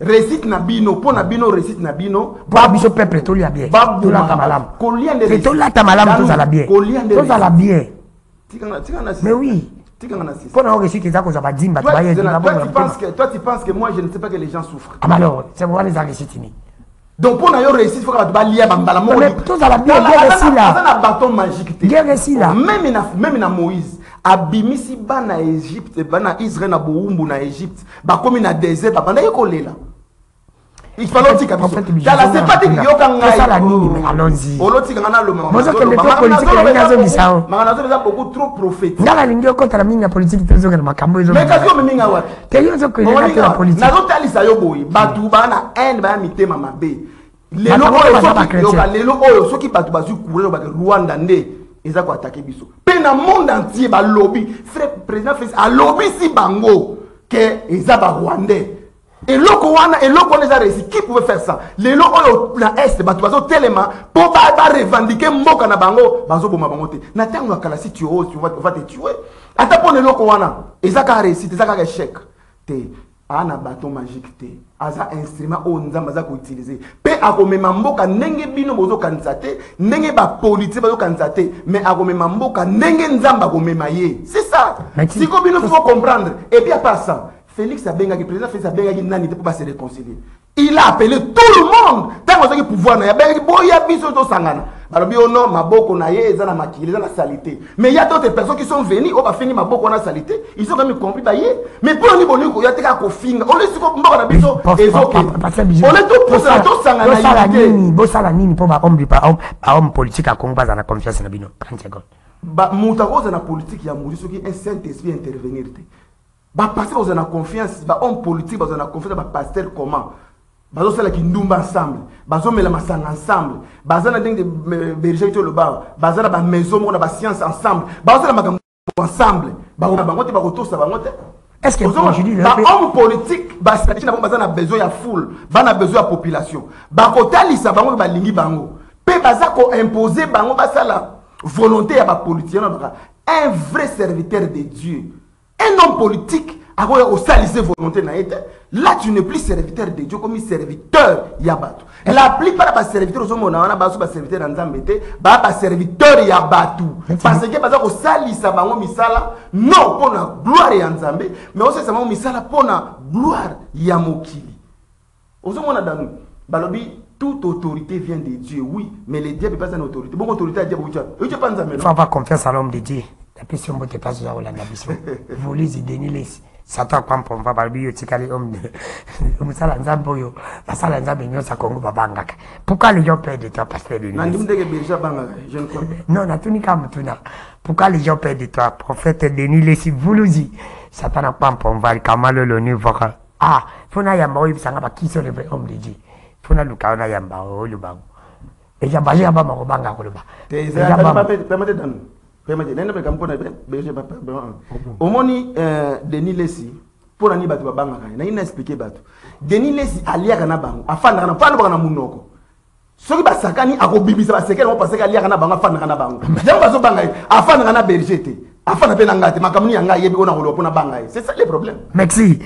réussite na bino po na bino réussite na bino ba biso peuple to lia bien to la tamalam to la tamalam to za la bien mais oui pour nous réussir qu'ils ont pas dit toi tu penses que moi je ne sais pas que les gens souffrent ah alors c'est moi les réussite donc pour nous réussir il faut que tu lier bambala mo tout ça la bien réussi là ça na bâton magique bien réussi là même na Moïse abimisi bana Égypte bana Israël na boumbu na Égypte ba comme na désert ba banda yokolela il faut l'autre c'est pas dit yo kanga ça la nini mais allons-y oloti kanga lo mama moi je le truc politique ya nyazo bisao mangana zo beaucoup trop prophétique ngala lingio contre la minga politique tezo kana makambo ezo mais kasi o minga wa te yo zo kwela la politique nazo talisa yo boyi batu bana haine ba mitema mabe lelo oyo soki batu bazu courir ba Rwanda nde eza ko attaquer biso pe na monde entier ba lobby frère président Félix a lobby si bango que eza ba Rwandais et loko wana les a réussi qui pouvait faire ça les loko na est batu bazo telema pour ba revendiquer mboka na bango bazo boma bango te na tango ya kala si tu vas te tuer ata pour les loko wana ezaka réussite ezaka échec te ana bâton magique te aza instrument o nzamba za ko utiliser pe akomema mboka ndenge bino bozo kanisa te ndenge ba politique bazo kanisa te mais akomema mboka ndenge nzamba komema ye c'est ça si ko bino faut comprendre et bien pas ça Félix Abengaki, président Félix Abengaki nani pour se réconcilier. Il a appelé tout le monde. Tant que pouvoir na Abengaki boya biso to sangana. Balobi ono maboko na ye eza na makili eza na salité. Mais il y a d'autres personnes qui sont venues on va finir maboko na salité. Ils ont quand même compris ba ye. Mais pour ni boni ko yateka ko finga. On les ko mboka na biso ezoke. On les tout pour ça to sangana yité. Bosala nini pour ba homme politique a Congo ba na confiance na bino. 30 secondes. Ba mutakoza na politique ya muri soki un Saint-Esprit intervenir te. Ba pasteur vous en a confiance, ba homme politique vous en a confiance, ba pasteur comment? Bazo sala ki ndumba ensemble, bazo mela masanga ensemble, bazo na dingue de berger to le bar, bazo na ba maison mo na ba science ensemble, bazo la makambo ensemble, ba ngote ba koto sa ba ngote. Est-ce que aujourd'hui ba homme politique ba stratégie na bazo na besoin ya foule, ba na besoin ya population. Ba kotalisa bango ba lingi bango. Pe baza ko imposer bango ba sala volonté ya ba politicien na un vrai serviteur de Dieu. Un homme politique au salissé volonté na été. Là tu n'es plus serviteur de Dieu comme serviteur Yabatu. Et la plupart des serviteurs aux hommes on a pas serviteur Nzambete, ba serviteur Yabatu. Parce que parce que salissa bango misala non pour la gloire ya Nzambe, mais aussi ça bango misala pour la gloire ya mokili. Aux hommes on a dans balobi toute autorité vient de Dieu, oui, mais les dieux ne peuvent pas une autorité. Bon, autorité à Dieu, il faut avoir confiance à l'homme de Dieu. La question ne peut pas se faire au Landabiso. Vous lisez Denis Les. Satan, quand on va parler de l'homme de Salanzamboyo, la Salanzambo, ça Congo Babangaka. Pourquoi les gens perdent de toi, pasteur de non, pourquoi les gens perdent de toi, prophète Denis Les, si vous le dites, Satan n'a pas on va le Kamalo, le niveau. Ah, il faut que qui sont les vrais hommes de Dieu. Funa lukaona yamba olubango eja baje aba makobanga koloba permettez nene be kampona beje papa omoni Denis Lesi pour ani batu babanga kana ina expliquer batu Denis Lesi alia kana bango afanda kana pano bana munoko soki basakani akobibisa basekele mo paseka alia kana bango afanda kana bango jambo bazo banga afanda kana bergete afana pe ngati makamuni yanga yebi ona kolo pona banga c'est ça le problème. Merci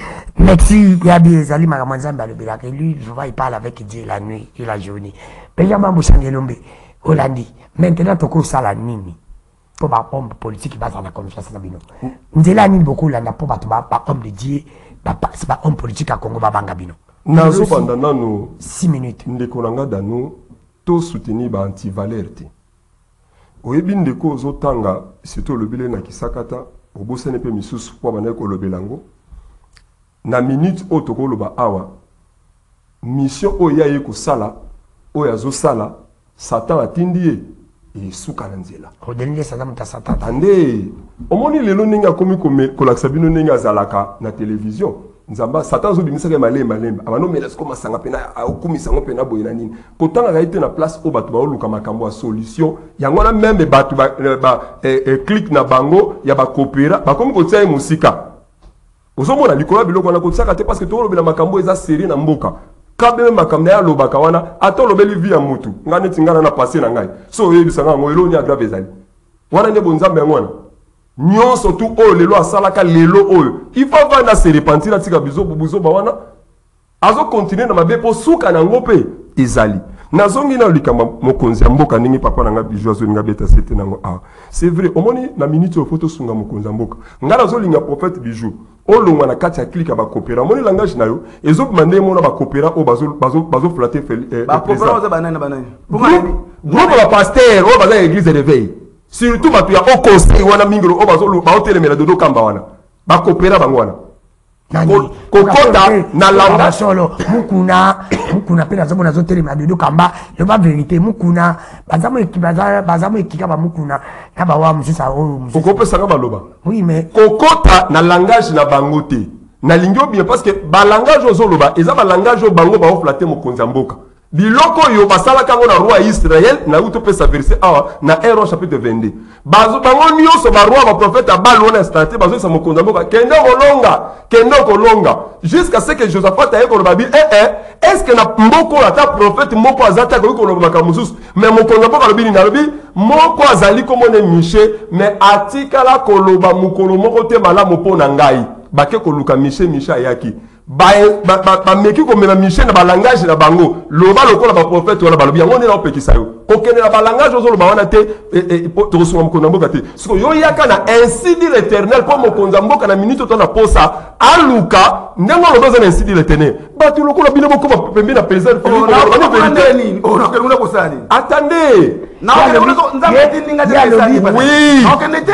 yabi ezali makamwa Nzambe alobela que lui il parle avec Dieu la nuit et la journée peya mambo sangelombe olandi maintenant toko sala nini pour ba homme politique basa na confiance na bino nzela nini beaucoup landa pour ba homme de Dieu ba homme politique à Congo ba banga bino nazo banda nanu 6 minutes ndeko nanga danu to soutenir ba anti-valeur. Oyebi ndeko ozotanga surtout lobile na kisakata obosene pe misusu kwa bana ko lobelango na minute otoko loba awa mission oya ye ko sala oya zo sala Satan atindie e suka na nzela odelinge Satan ta Satan ande omoni lelo ninga komi ko laksa bino ninga zalaka na télévision Nzamba Satan zo bimisaka malemba abano melas ko masanga pena akumisa ngo pena boyina nini pourtant a été na place o batu ba oluka makambo a solution yango na même batu ba click na bango ya ba coopéra ba komi ko tia musika ozomona likola biloko na ko tsaka te parce que to lobela makambo eza série na mboka kabe makambo ya lobaka wana ato lobeli via mutu ngane tingana na passé na ngai so yebisanga ngo eloni a grave ezali wana ne bonzambe ngwana nyon surtout oh lelo asalaka lelo oh il faut vendre se repentir tika bizo bubuzo bawana azo continuer na mabe po suka na ngope ezali nazongi na likamba mokonzi mboka ningi papa na nga bijo azo nga beta sete nango ah c'est vrai omoni na minute au photo sunga mokonzi mboka ngala zo linga prophète bijo olongwa na kati ya klika ba coopéra moni langage na yo ezo mande mona ba coopéra o bazo flatter ba coopéra oza banana groupe ba pasteur o baza église de veille surtout batu ya au conseil wana mingelo o bazolo ba hotelemela dodo kamba wana ba coopéra bangwana kokota na langa solo mukuna pena zomo na zotelemela dodo kamba yo ba vérité mukuna bazamo ekika ba mukuna na ba wa musisa o kokopesa nga baloba oui mais kokota na langage na bangote na lingio bien parce que ba langage ozoloba eza ba langage o bango ba oflater mokonza mboka biloko yo basala kango na roi Israël na uto pesa verset awa na 1 chapitre 22 bazo bango nyonso ba roi ba prophète abalo na stade bazo sa mokonza mboka kende kolonga jusqu'à ce que Josaphat aye ko babi est-ce que na mboko ata prophète moko azata ko ko loba kamusus mais mokonza mboka lobi na lobi moko azali ko mone miché mais atikala ko loba mukolo moko te malamu pona ngai bake ko luka miché yaki ba meki ko mena miché na ba langage na bango loba lokola ba prophète wala balobi yango na opekisa yo kokene na ba langage ozo loba wana te to so mokonza mboka te siko yo yaka na ainsi dit l'Éternel pour mokonza mboka na minute to na posa aluka ndengo loba za ainsi dit l'Éternel batu lokola bino boko ba pembe na président attendez oui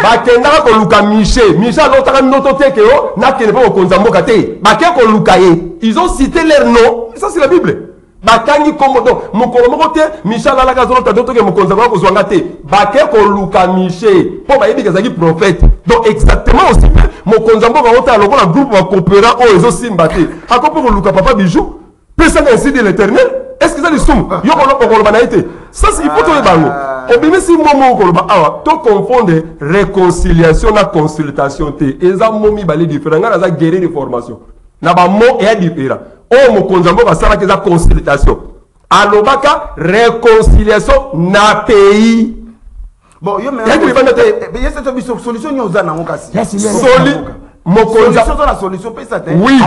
bakendaka koluka miché alotaka noto teke yo nakende mpe mokonza mboka te bake koluka ye ils ont cité leur nom ça c'est la Bible bakangi kombo donc mokolo moko te Michel alaka zolota dotoke mokonza kwa kozwanga te bake koluka miché po bayebi kazaki prophète donc exactement aussi mokonza mboka ota lokola groupe wa coopéra o ezo simba te akopo koluka papa bijou pesa na ainsi de l'Éternel est-ce que ça les somme yo koloba na été ça il faut to bango obimisi momo koloba awa to confondre réconciliation na consultation te eza momi bali différent ngana za guérir de formation na ba mo et différent o mokonza mboka sala ke za consultation alobaka réconciliation na pays bon yo mais cette solution nyoza na ngokasi Mokonza solution la solution pe ça. Oui,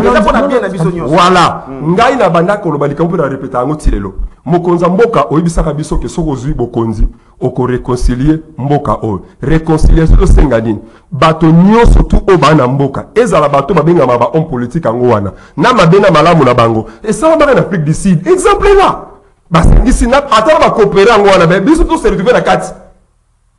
voilà. Ngai na banda ko lobalika mpo na répéter ngo tilelo. Mokonza mboka oyibisaka biso ke soko zui bokonzi oko réconcilier mboka o. Réconciliation to sengadine. Bato nyonso tu o bana mboka. Ezala bato babenga maba homme politique ngo wana. Na mabena malamu na bango. Et ça va en Afrique du Sud. Exemple là. Basingisi na atala ba coopérer ngo wana be biso to se retrouver na kati.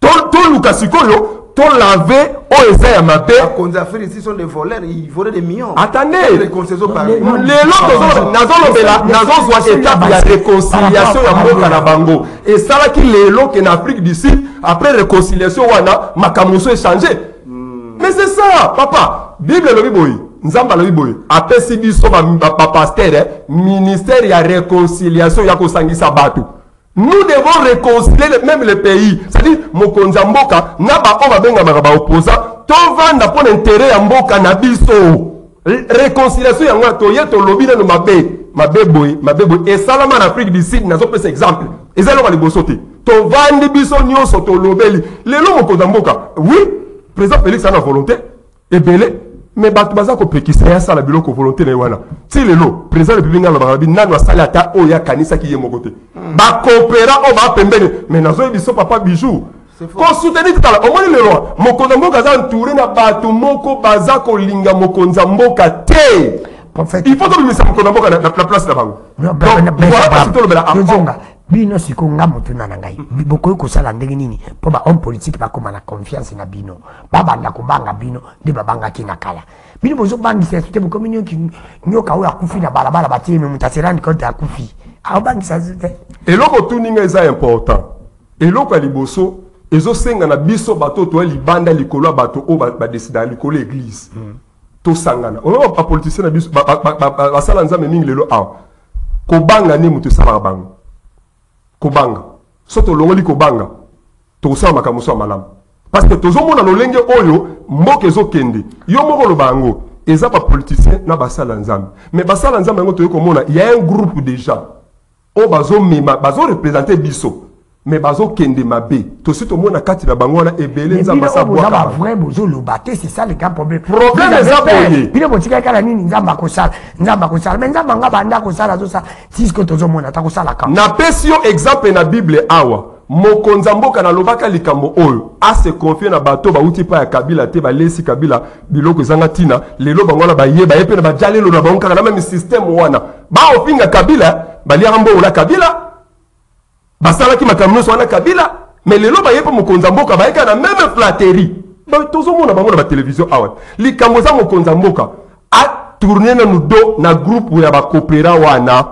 To lukasikoyo to laver o eza ya mabe quand affaire ici sont des voleurs ils volaient des millions. Attendez les concessions par les lots nazolobela nazozwa étape ya réconciliation ya mboka na bango et ça là qui les lots en Afrique du Sud après réconciliation wana makamuso échangé mais c'est ça papa Bible lobi boy nzamba lobi boy apesi biso ba pasteur ministère ya réconciliation ya kosangisa batu. Nous devons réconcilier même les pays. C'est-à-dire, Mokonza Mboka, Naba Oma Benga Maraba opposant, Tovanda pour l'intérêt à Mboka Nabiso. Réconciliation, Yangwa Toye, Tolobi, no Mabe boy. Et Salama en Afrique du Sud, n'a pas cet exemple. Et ça, on va les bossoter. Tovandi Biso, Nyo, Sotolobeli. Les lots Mokonza Mboka. Oui, président Félix a la volonté. Et belé. Mais Batbaza ko pekisa ça la biloko volonté na wana. Ti lelo président de République na barabi nanu asala ta oya kanisa ki yemo côté. Ba coopéra o ba pembeni mais nazo biso papa bijou. Ko soutenir tala au moins le roi. Mokonza mboka za entouré na bato moko baza ko linga mokonza mboka te. Il faut que nous mokonza mboka na place na bango. Donc voilà parce que le bela bino siko nga mutu na ngai bokoyi kosala ndenge nini po ba homme politique bakoma na confiance na bino babanda kobanga bino nde babangaki na kala bino bozobangisa te bokomi nyoka oyo akufi na balabala batie me mutu aserandi compte akufi abangisa te eloko tuninga eza important eloko ya liboso ezosenga na biso bato to libanda likolo ya bato o badesida likolo église tosangana oyo ba politicien na biso basala nzambe mingi lelo awa kobanga ne mutu salaka bango kobanga soto longoli kobanga to sa makamuso malamu parce que tozo mona lolenge oyo mboka ezokende yo moko lo bango eza pas politicien na basala nzambe mais basala nzambe ngo to yeko mona il y a un groupe déjà o bazo mema bazo représenter biso mais bazo kende mabe to sito mona kati na bango na ebele nzamba sa boka ba vrai bozo lo baté c'est ça le grand problème eza boye bino botika kala nini nzamba ko sala mais nzamba nga banda ko sala zo sa tisko tozo mona ta ko sala ka na pesio exemple na Bible awa mokonza mboka na lobaka likambo oyo a se confier na bato ba uti pa ya kabila te ba lesi kabila biloko zanga tina lelo bango na ba yeba yepe na ba jalelo na bango kaka na même système wana ba opinga kabila ba liambo la kabila basala ki makamuno wana kabila mais lelo ba yepa mokonza mboka ba yeka na même flatterie ba tozo mona bango na ba télévision awa likambo za mokonza mboka a tourner na nudo na groupe ya ba coopéra wana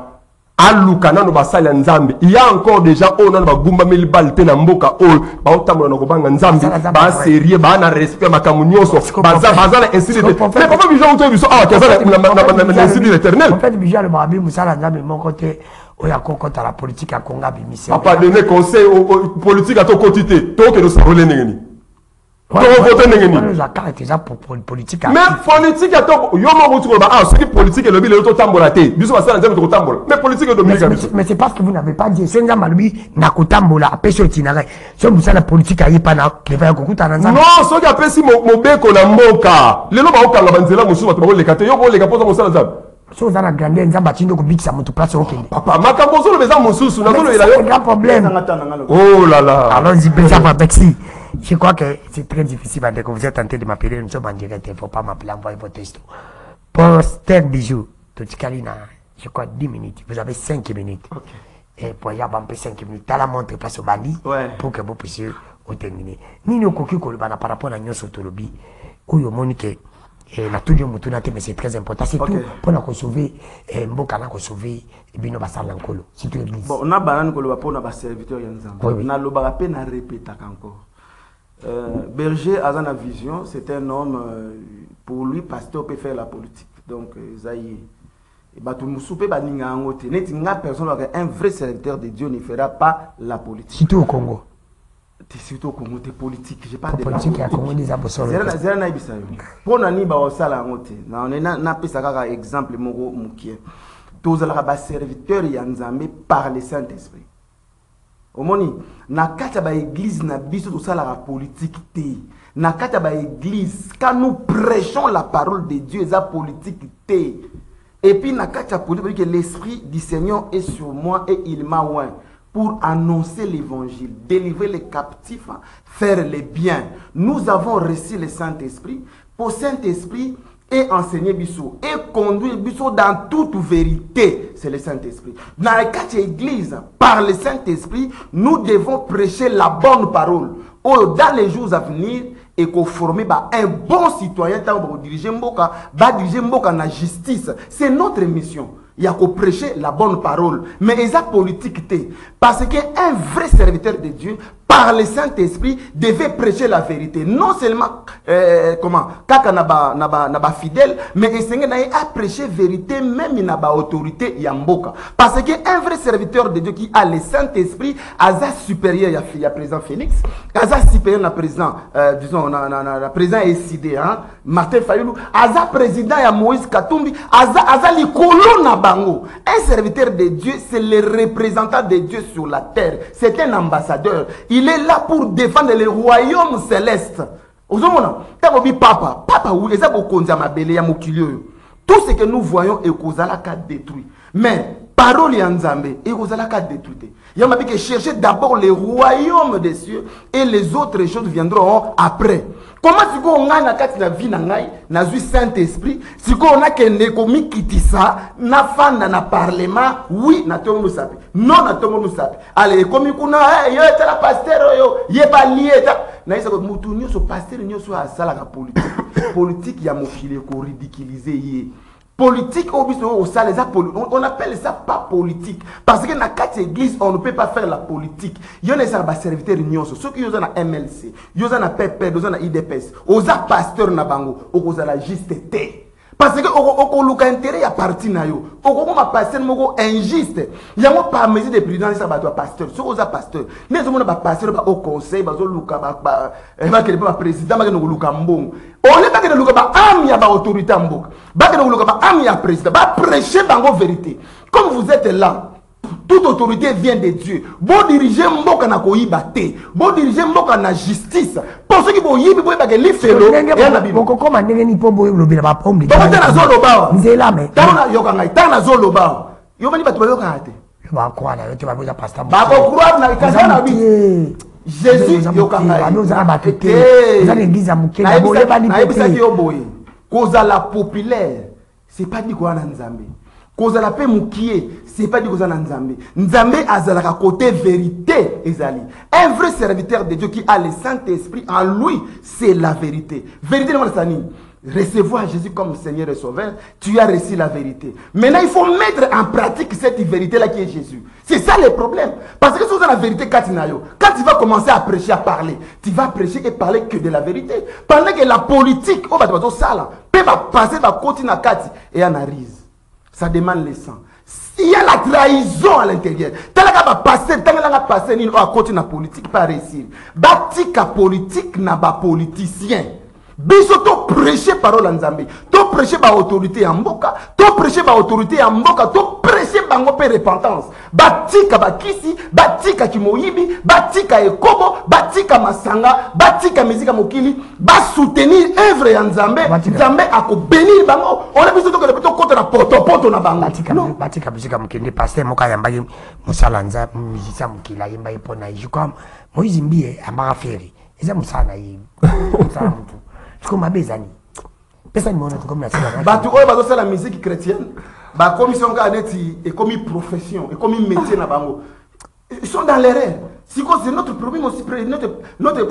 aluka nano basala nzambe il y a encore déjà on na ba gumba meli balte na mboka o ba otamona na kobanga nzambe ba sérieux ba na respect makamunyoso bazala ainsi de mais papa bijo to biso awa kazala na ainsi de l'éternel en fait bijo le babi musala nzambe mon côté oya kokota la politique ya Konga bimise papa donner conseil politique à ton quotité to que nous savons ngeni to voter ngeni la carte za politique mais politique à ton yo mo mutu ba ah ce politique le bi le to tambola te biso basala nzambe to tambola mais politique dominique mais c'est parce que vous n'avez pas dit c'est nzambe lubi na kotambola apesi otinare so musala politique ayi pa na le va kokuta na nzambe non so ki apesi mobeko na mboka lelo ba okanga banzela musu bato ba leka te yo bo leka poza musala nzambe so za na grandeur nzamba tindo ko bikisa mutu place okende papa makambo zo le beza mususu na zo le yo grand problème oh là là allons-y beza pa Bexi. Je crois que c'est très difficile parce que vous êtes tenté de m'appeler, nous sommes en direct, il ne faut pas m'appeler, envoyer vos textos. Pour Ster Bijou, je crois 10 minutes, vous avez 5 minutes. Okay. Et pour y avoir 5 minutes, tu as la montre place au Bali pour que vous puissiez terminer. Ni nous coquille par rapport à nous sur Tolobi, où il Monique et la tout le monde, mais c'est très important. C'est tout pour nous sauver, Mboka nous sauver, et bien nous basar l'encolo. C'est tout l'église. Bon, on a banan ko pour nos serviteurs yanzam. On a le barapé na répéter encore. Berger a une vision, c'est un homme, pour lui, pasteur peut faire la politique. Donc, Zaïe, un vrai serviteur de Dieu ne fera pas la politique. Surtout au Congo. Surtout au Congo, t'es politique. J'ai pas de politique à Congo, des abossons. Pour Nani Baosala, on a un exemple, tous les serviteurs Yanzamé par le Saint-Esprit. Omoni na kata ba église na biso to sala la politique té na kata ba église quand nous prêchons la parole de Dieu eza politique té. Et puis na kata politique que l'esprit du Seigneur est sur moi et il m'a oint pour annoncer l'évangile, délivrer les captifs, faire les biens. Nous avons reçu le Saint-Esprit pour Saint-Esprit et enseigner Bissot et conduire Bissot dans toute vérité. C'est le Saint-Esprit. Dans les quatre églises, par le Saint-Esprit, nous devons prêcher la bonne parole. Dans les jours à venir, et qu'on forme un bon citoyen pour diriger Mboka, diriger Mboka na justice. C'est notre mission. Il y a qu'à prêcher la bonne parole. Mais il y a politique. Parce qu'un vrai serviteur de Dieu, par le Saint-Esprit, devait prêcher la vérité. Non seulement, kaka naba fidèle, mais il a prêché la vérité, même il n'a pas autorité, Yamboka. Parce qu'un vrai serviteur de Dieu qui a le Saint-Esprit, Aza supérieur, il y a président Félix, Aza supérieur, na président, disons, na président SID, hein, Martin Fayoulou, Aza président, il y a Moïse Katumbi, Aza likolo na bango. Un serviteur de Dieu, c'est le représentant de Dieu sur la terre. C'est un ambassadeur. Il est là pour défendre le royaume céleste. Tout ce que nous voyons est qu'Ozalaka détruit. Mais parole et Nzambe et Ozalaka détruit. Il y a que chercher d'abord le royaume des cieux et les autres choses viendront après. Comment si on a na vie na Saint-Esprit, si on a que nekomi kitisa na fanda na parlement, oui na tomo sapi. Non na tomo sapi. Allez komi kuna yo eta la pasteur yo, ye ba lié ta. Na isa ko mutu nyoso pasteur nyoso asala ka politique. Politique ya mofile ko ridiculiser yé. Politique, on appelle ça pas politique. Parce que dans quatre églises, on ne peut pas faire la politique. Il y a des serviteurs d'union. Ceux qui ont un MLC, ils ont un PP, ils ont un IDPS, ils ont un pasteur na bango, ils ont la juste té. Parce que on a intérêt à partir na yo. On a pasteur moko injuste. Il y a pas mesure de prudence ça va pasteur. Ceux qui ont pasteur, mais on a pasteur au conseil, bazo luka ba ba président ba no luka mbongo. On n'est pas que luka ba am ya ba autorité mboka. Ba que no luka ba am ya président, ba prêcher bango vérité. Comme vous êtes là, toute autorité vient de Dieu. Bon diriger mboka na koyiba te. Bon diriger mboka na justice. Pour ceux qui vont yibi boy ba ke li felo et na bibo. Boko ma ndenge ni pombo yo lobela ba pombe. Boko tana zolo ba. Nzela me. Tana yoka ngai tana zolo ba. Yo mani ba to yoka ate. Ba kwa na yo te ba boza pasteur. Ba ko croire na kaza na bi. Jésus yoka ngai. Nous allons battre. Nous allons l'église à Mouké. Na ebisa ki yo boye. Koza la populaire. C'est pas dit quoi na Nzambe. Koza la paix moukié, c'est pas du Koza Nzambe. Nzambe azalaka côté vérité, ezali. Un vrai serviteur de Dieu qui a le Saint-Esprit en lui, c'est la vérité. Vérité de Sani. Recevoir Jésus comme Seigneur et Sauveur, tu as reçu la vérité. Maintenant, il faut mettre en pratique cette vérité-là qui est Jésus. C'est ça le problème. Parce que si vous avez la vérité, quand tu vas commencer à prêcher, à parler, tu vas prêcher et parler que de la vérité. Pendant que la politique, oh, bah, ça là, peut passer, va continuer à Kati et en arise. Ça demande le sang. Il y a la trahison à l'intérieur. Tant que va passer, tant que va passer, ni à côté de la politique, pas réussir. Batika politique n'a pas politicien. Bisoto prêcher parole en Zambie. To prêcher par autorité en Mboka. To prêcher par autorité en Mboka. To prêcher par repentance. Batika bakisi, batika kimoyibi, batika ekobo, batika masanga, batika mizika mokili, ba soutenir œuvre en Zambie. Zambie a ko bénir bango. On a besoin de que contre la poto na bango. Batika mizika mokili pasteur moka yamba musalanza mizisa mokila yamba ipona yikom. Moizi mbie amara feri. Eza musana yi. Musana mutu. Comme ma bezani. Personne ne m'a comme la c'est la musique chrétienne. La commission est comme une profession, et comme un métier. Ils sont dans l'erreur. C'est notre problème aussi. Notre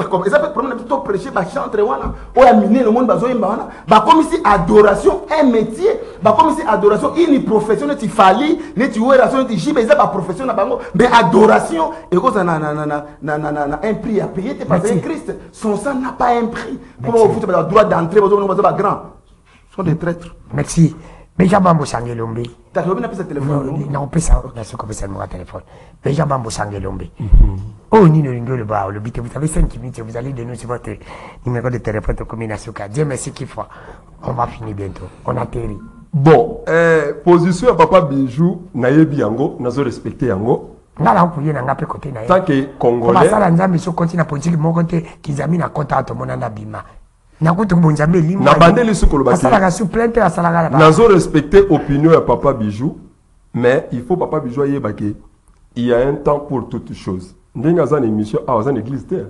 problème de prêcher, chanter, ou amener le monde, comme ici, adoration, un métier. Comme ici, adoration, une profession, tu fali, tu oration, tu jibes, c'est pas profession, mais adoration, et cause un prix à payer, parce que Christ, son sang n'a pas un prix. Comment vous avez le droit d'entrer, vous avez grand. Ce sont des traîtres. Merci. Beja bambo sangelombe. T'as jamais appelé ça téléphone? Non, on peut ça, on a ce qu'on peut ça mon téléphone. Beja bambo sangelombe. Oh, ni le le bar, le bite, vous avez 5 minutes, vous allez donner sur votre numéro de téléphone de communication. Dieu merci qu'il faut. On va finir bientôt. On atterrit. Bon, position à papa Bijou, nayebi yango, nazo respecté yango. ngala okuye na ngape côté na tant que congolais basala nzambe so continue politique mon côté kizami na kota to mona na bima na kutu bonzambe limu na bandeli sukolo ba basala ka sous plainte basala ka na zo respecter opinion ya papa Bijou mais il faut papa Bijou yeba que il y a un temps pour toutes choses ndenga za émission a za église terre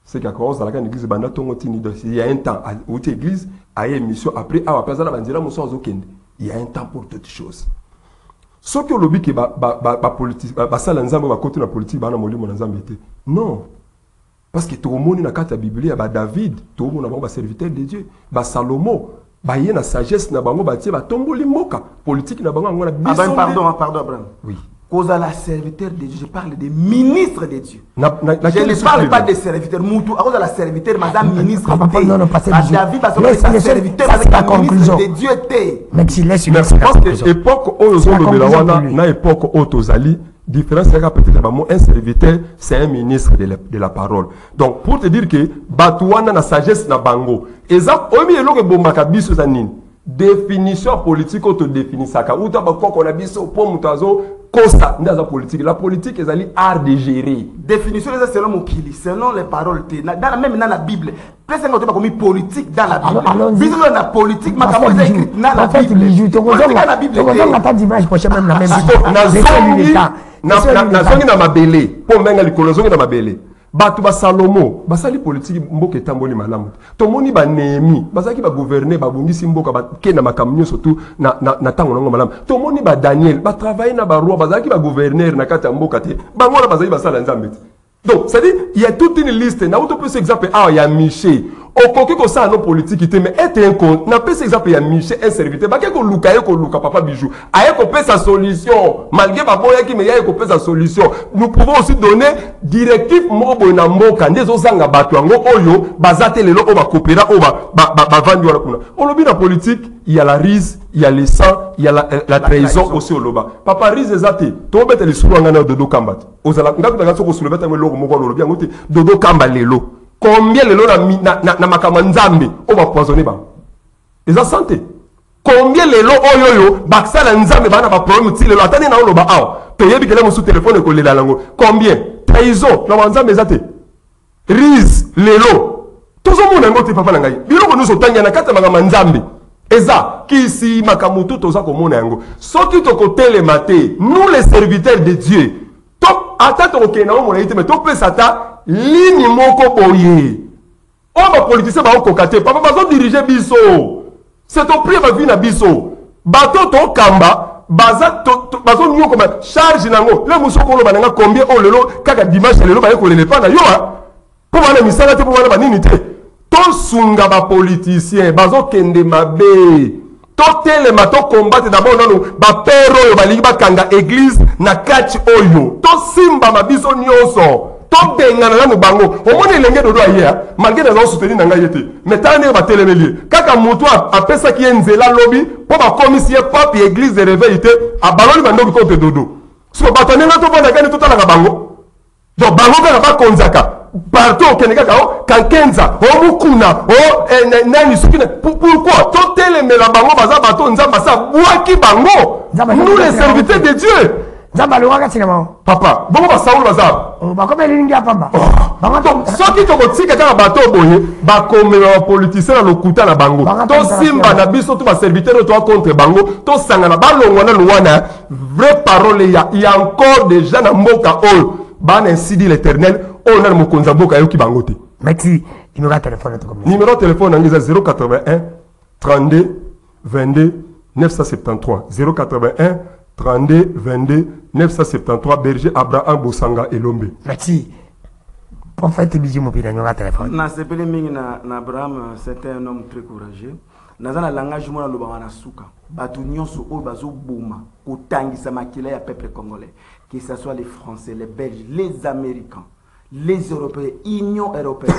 c'est qu'à cause de la église banda tongo tini il y a un temps où église a émission après a place la bandira muso azokende il y a un temps pour toutes choses. Ce que le but est politique, ça l'ensemble va continuer la politique, bah na molimo na nzambe te. Non, parce que tout le monde na carte Bible, bah David, tout le monde na serviteur de Dieu, bah Salomo, bah y a na sagesse na bango bah tie bah tomboli moka politique na bango ngona. Pardon Abraham. Oui. Cause à la serviteur de Dieu, je parle des ministres de Dieu. Je ne parle pas des serviteurs. Moutou, à cause de la serviteur, madame ministre de Dieu. David, parce que la serviteur, ministre de Dieu était. Mais si laisse une parce que l'époque où nous sommes dans l'époque où nous allons, différence c'est peut-être un serviteur, c'est un ministre de la parole. Donc pour te dire que Batouana na sagesse na bango, et ça, au milieu de bombaka biso zanine. Définition politique autodéfinie ça. Ou t'as pas qu'on a biso pour mutazo. La politique est un art de gérer. Définition de selon Mokili, selon les paroles, même dans la Bible. Plus on pas comme politique dans la Bible. Biso dans la politique, ma caméra est écrite dans la Bible. Politique dans la Bible. On attend dimanche prochain même la même. Na ma belé, pour menga likolozongi na ma belé. Batu ba Salomo, basali politique mboka etamboli malamu. Tomoni ba Néhémie, basaki ba gouverner ba bungisi mboka ba kena makamnyo surtout na tango nango malamu. Tomoni ba Daniel, ba travailler na ba roi, basaki ba gouverner na kata mboka te. Bango na basali basala nzambe. Donc, ça dit, il y a toute une liste. Na auto plus exemple, il y a Miché. Au coquet que ça, nos politiques, mais être un compte. N'a pas exemple, il y a Miché, un serviteur. Bah, qu'est-ce qu'on luka, papa Bijou. Aïe, qu'on peut sa solution. Malgré papa, qui me y'a qu'on peut sa solution. Nous pouvons aussi donner directive, mobo na mboka, des osanga batuango, oyo, bazate lelo, oba coopéra, oba, vandi wala kuna. Au lobby la politique, il y a la rise, il y a le sang, il y a la trahison aussi au loba. Papa rise ezate, to bete le suru ngana dodo kambat. Ozala ngaka ngaka ko sulu bete mo logo moko lobi ngote dodo kamba lelo. Combien lelo na makamanzambe on va poisonner ba. Eza santé. Combien lelo oyoyo baksala nzambe bana ba problème ti lelo atani na loba aw. To yebi kele mo su téléphone ko lela lango. Combien? Trahison na nzambe ezate. Rise lelo. Tozo mona ngote papa na ngai. Biloko nous otanya na kata makamanzambe. Eza, kisi makamutu toza komona yango. Soki toko telemate, nous les serviteurs de Dieu, top atata okena o monaite mais top sata ligne moko boye. On va politiciens ba okokate, papa bazo diriger biso. C'est au prix va vie na biso. Bato to kamba, bazo nyo comme charge nango. Le musoko lo bananga combien o lelo kaka dimanche lelo ba ko lele pa na yo ha. Pour wana misala te pour wana banini te. To sunga ba politicien bazo kende mabe to telema to combattre d'abord nanu ba père oyo balingi bakanga église na catch oyo to simba mabiso nyonso to bengana nanu bango omoni elenge dodo aye malgré na soutenir na ngai ete mais tane ba telemeli kaka mutu apesa ki nzela lobi po ba commissaire pape église de réveil te abaloli bandoki ko te dodo so batonenga to bona gani to tala ka bango donc bango ka ba konzaka partout au Kenya kankenza o mukuna o nani sukina pourquoi to telemela bango baza bato nzamba sa bwaki bango nous les serviteurs de Dieu nzamba lo waka tinama papa bongo ba saulu baza ba ko beli ngia pamba donc soki to kotika ta bato boye ba komela politicien na lokuta na bango to simba na biso to ba serviteur to contre bango to sangana ba longwana luwana vraie parole il y a encore des gens na mboka ol ban ainsi dit l'Éternel. On a le Mokonzamboka Yoki Bangote. Merci. Numéro de téléphone. Numéro de téléphone 081 32 22 973. 081 32 22 973. Berger Abraham Bosanga et Lombe. Merci. Prophète Bijou Mopina, numéro de téléphone. Na sepele mingi na Abraham, c'était un homme très courageux. Dans un langage mona lobana suka. Batu nyonso o bazo bouma. Kotangisa makila ya peuple congolais. Que ce soit les Français, les Belges, les Américains, les Européens, Union européenne,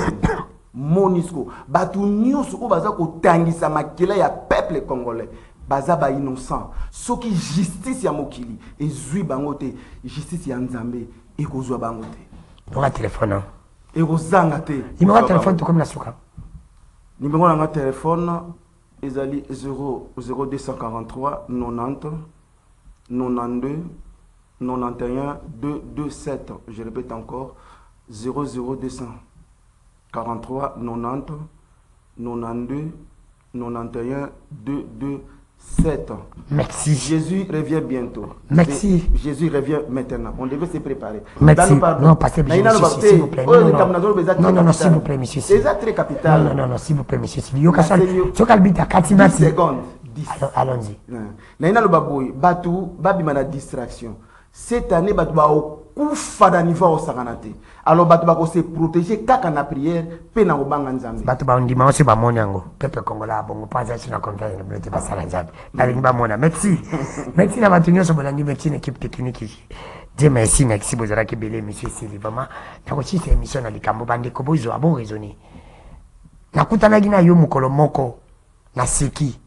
MONUSCO, batu nyonso o baza kotangisa makila ya peuple congolais. Baza ba innocent. Soki justice ya mokili ezui bangote, justice ya Nzambe ekozwa bangote. Numéro de téléphone. Ekozanga te. Numéro de téléphone to comme la suka. Numéro de téléphone ezali 0243 90 92 91 227. Je répète encore 00200 43 90 92 91 227. Merci. Jésus revient bientôt. Merci. Jésus revient maintenant. On devait se préparer. Merci. Non, passez, s'il vous plaît. Non, s'il vous plaît, monsieur. C'est très capital. Non, s'il vous plaît, monsieur. Allons-y. Naina le baboui, Batou, Babi mana distraction. Cette année, Batou va au coup fada niveau au saranate. Alors Batou va se protéger kaka na prière, pena au banganzambi. Batou va on dit aussi ba monyango. Peuple congolais bongo pas ça sur la conférence de bloquer pas ça nzambi. Nalinga mona. Merci. Merci na Batou nyoso bolangi merci une équipe technique. Dieu merci bozala ki belé monsieur Sili vraiment. Na ko ci émission na likambo bande ko bozo a bon raisonner. Nakutana gina yo mukolo moko na seki.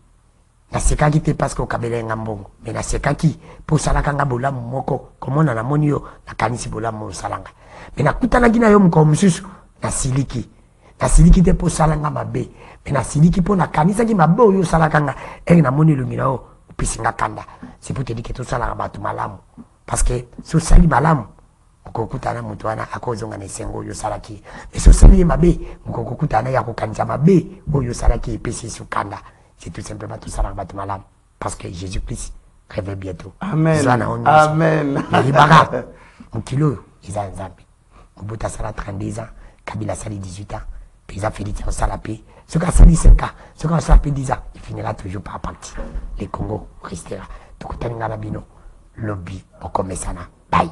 Nasekaki te parce que okabela ngambongo mais nasekaki pour salaka ngabola moko komona na moni yo nakanisi bola mo salanga mais nakutana gina yo mko mususu nasiliki te pour salanga mabe mais nasiliki pour nakanisa ki mabe yo salaka nga na moni lumina o pisinga kanda c'est pour te dire que tout ça la batu malamu parce que so sali malamu mkokutana mtu ana akozonga na sengo yo salaki mais so sali mabe mkokutana ya kukanisa mabe yo salaki pesi sukanda. C'est tout simplement tout ça dans le malam. Parce que Jésus-Christ revient bientôt. Amen. Amen. Libara. Mon kilo, ils ont un zambi. Mon bout à sala 32 ans. Kabila sali 18 ans. Puis ils ont fait au salapé. Ce qui a sali 5 ans. Ce qui a salapé 10 ans. Il finira toujours par partir. Les Congo restera. Donc, tu as un lobby au commerçant. Bye.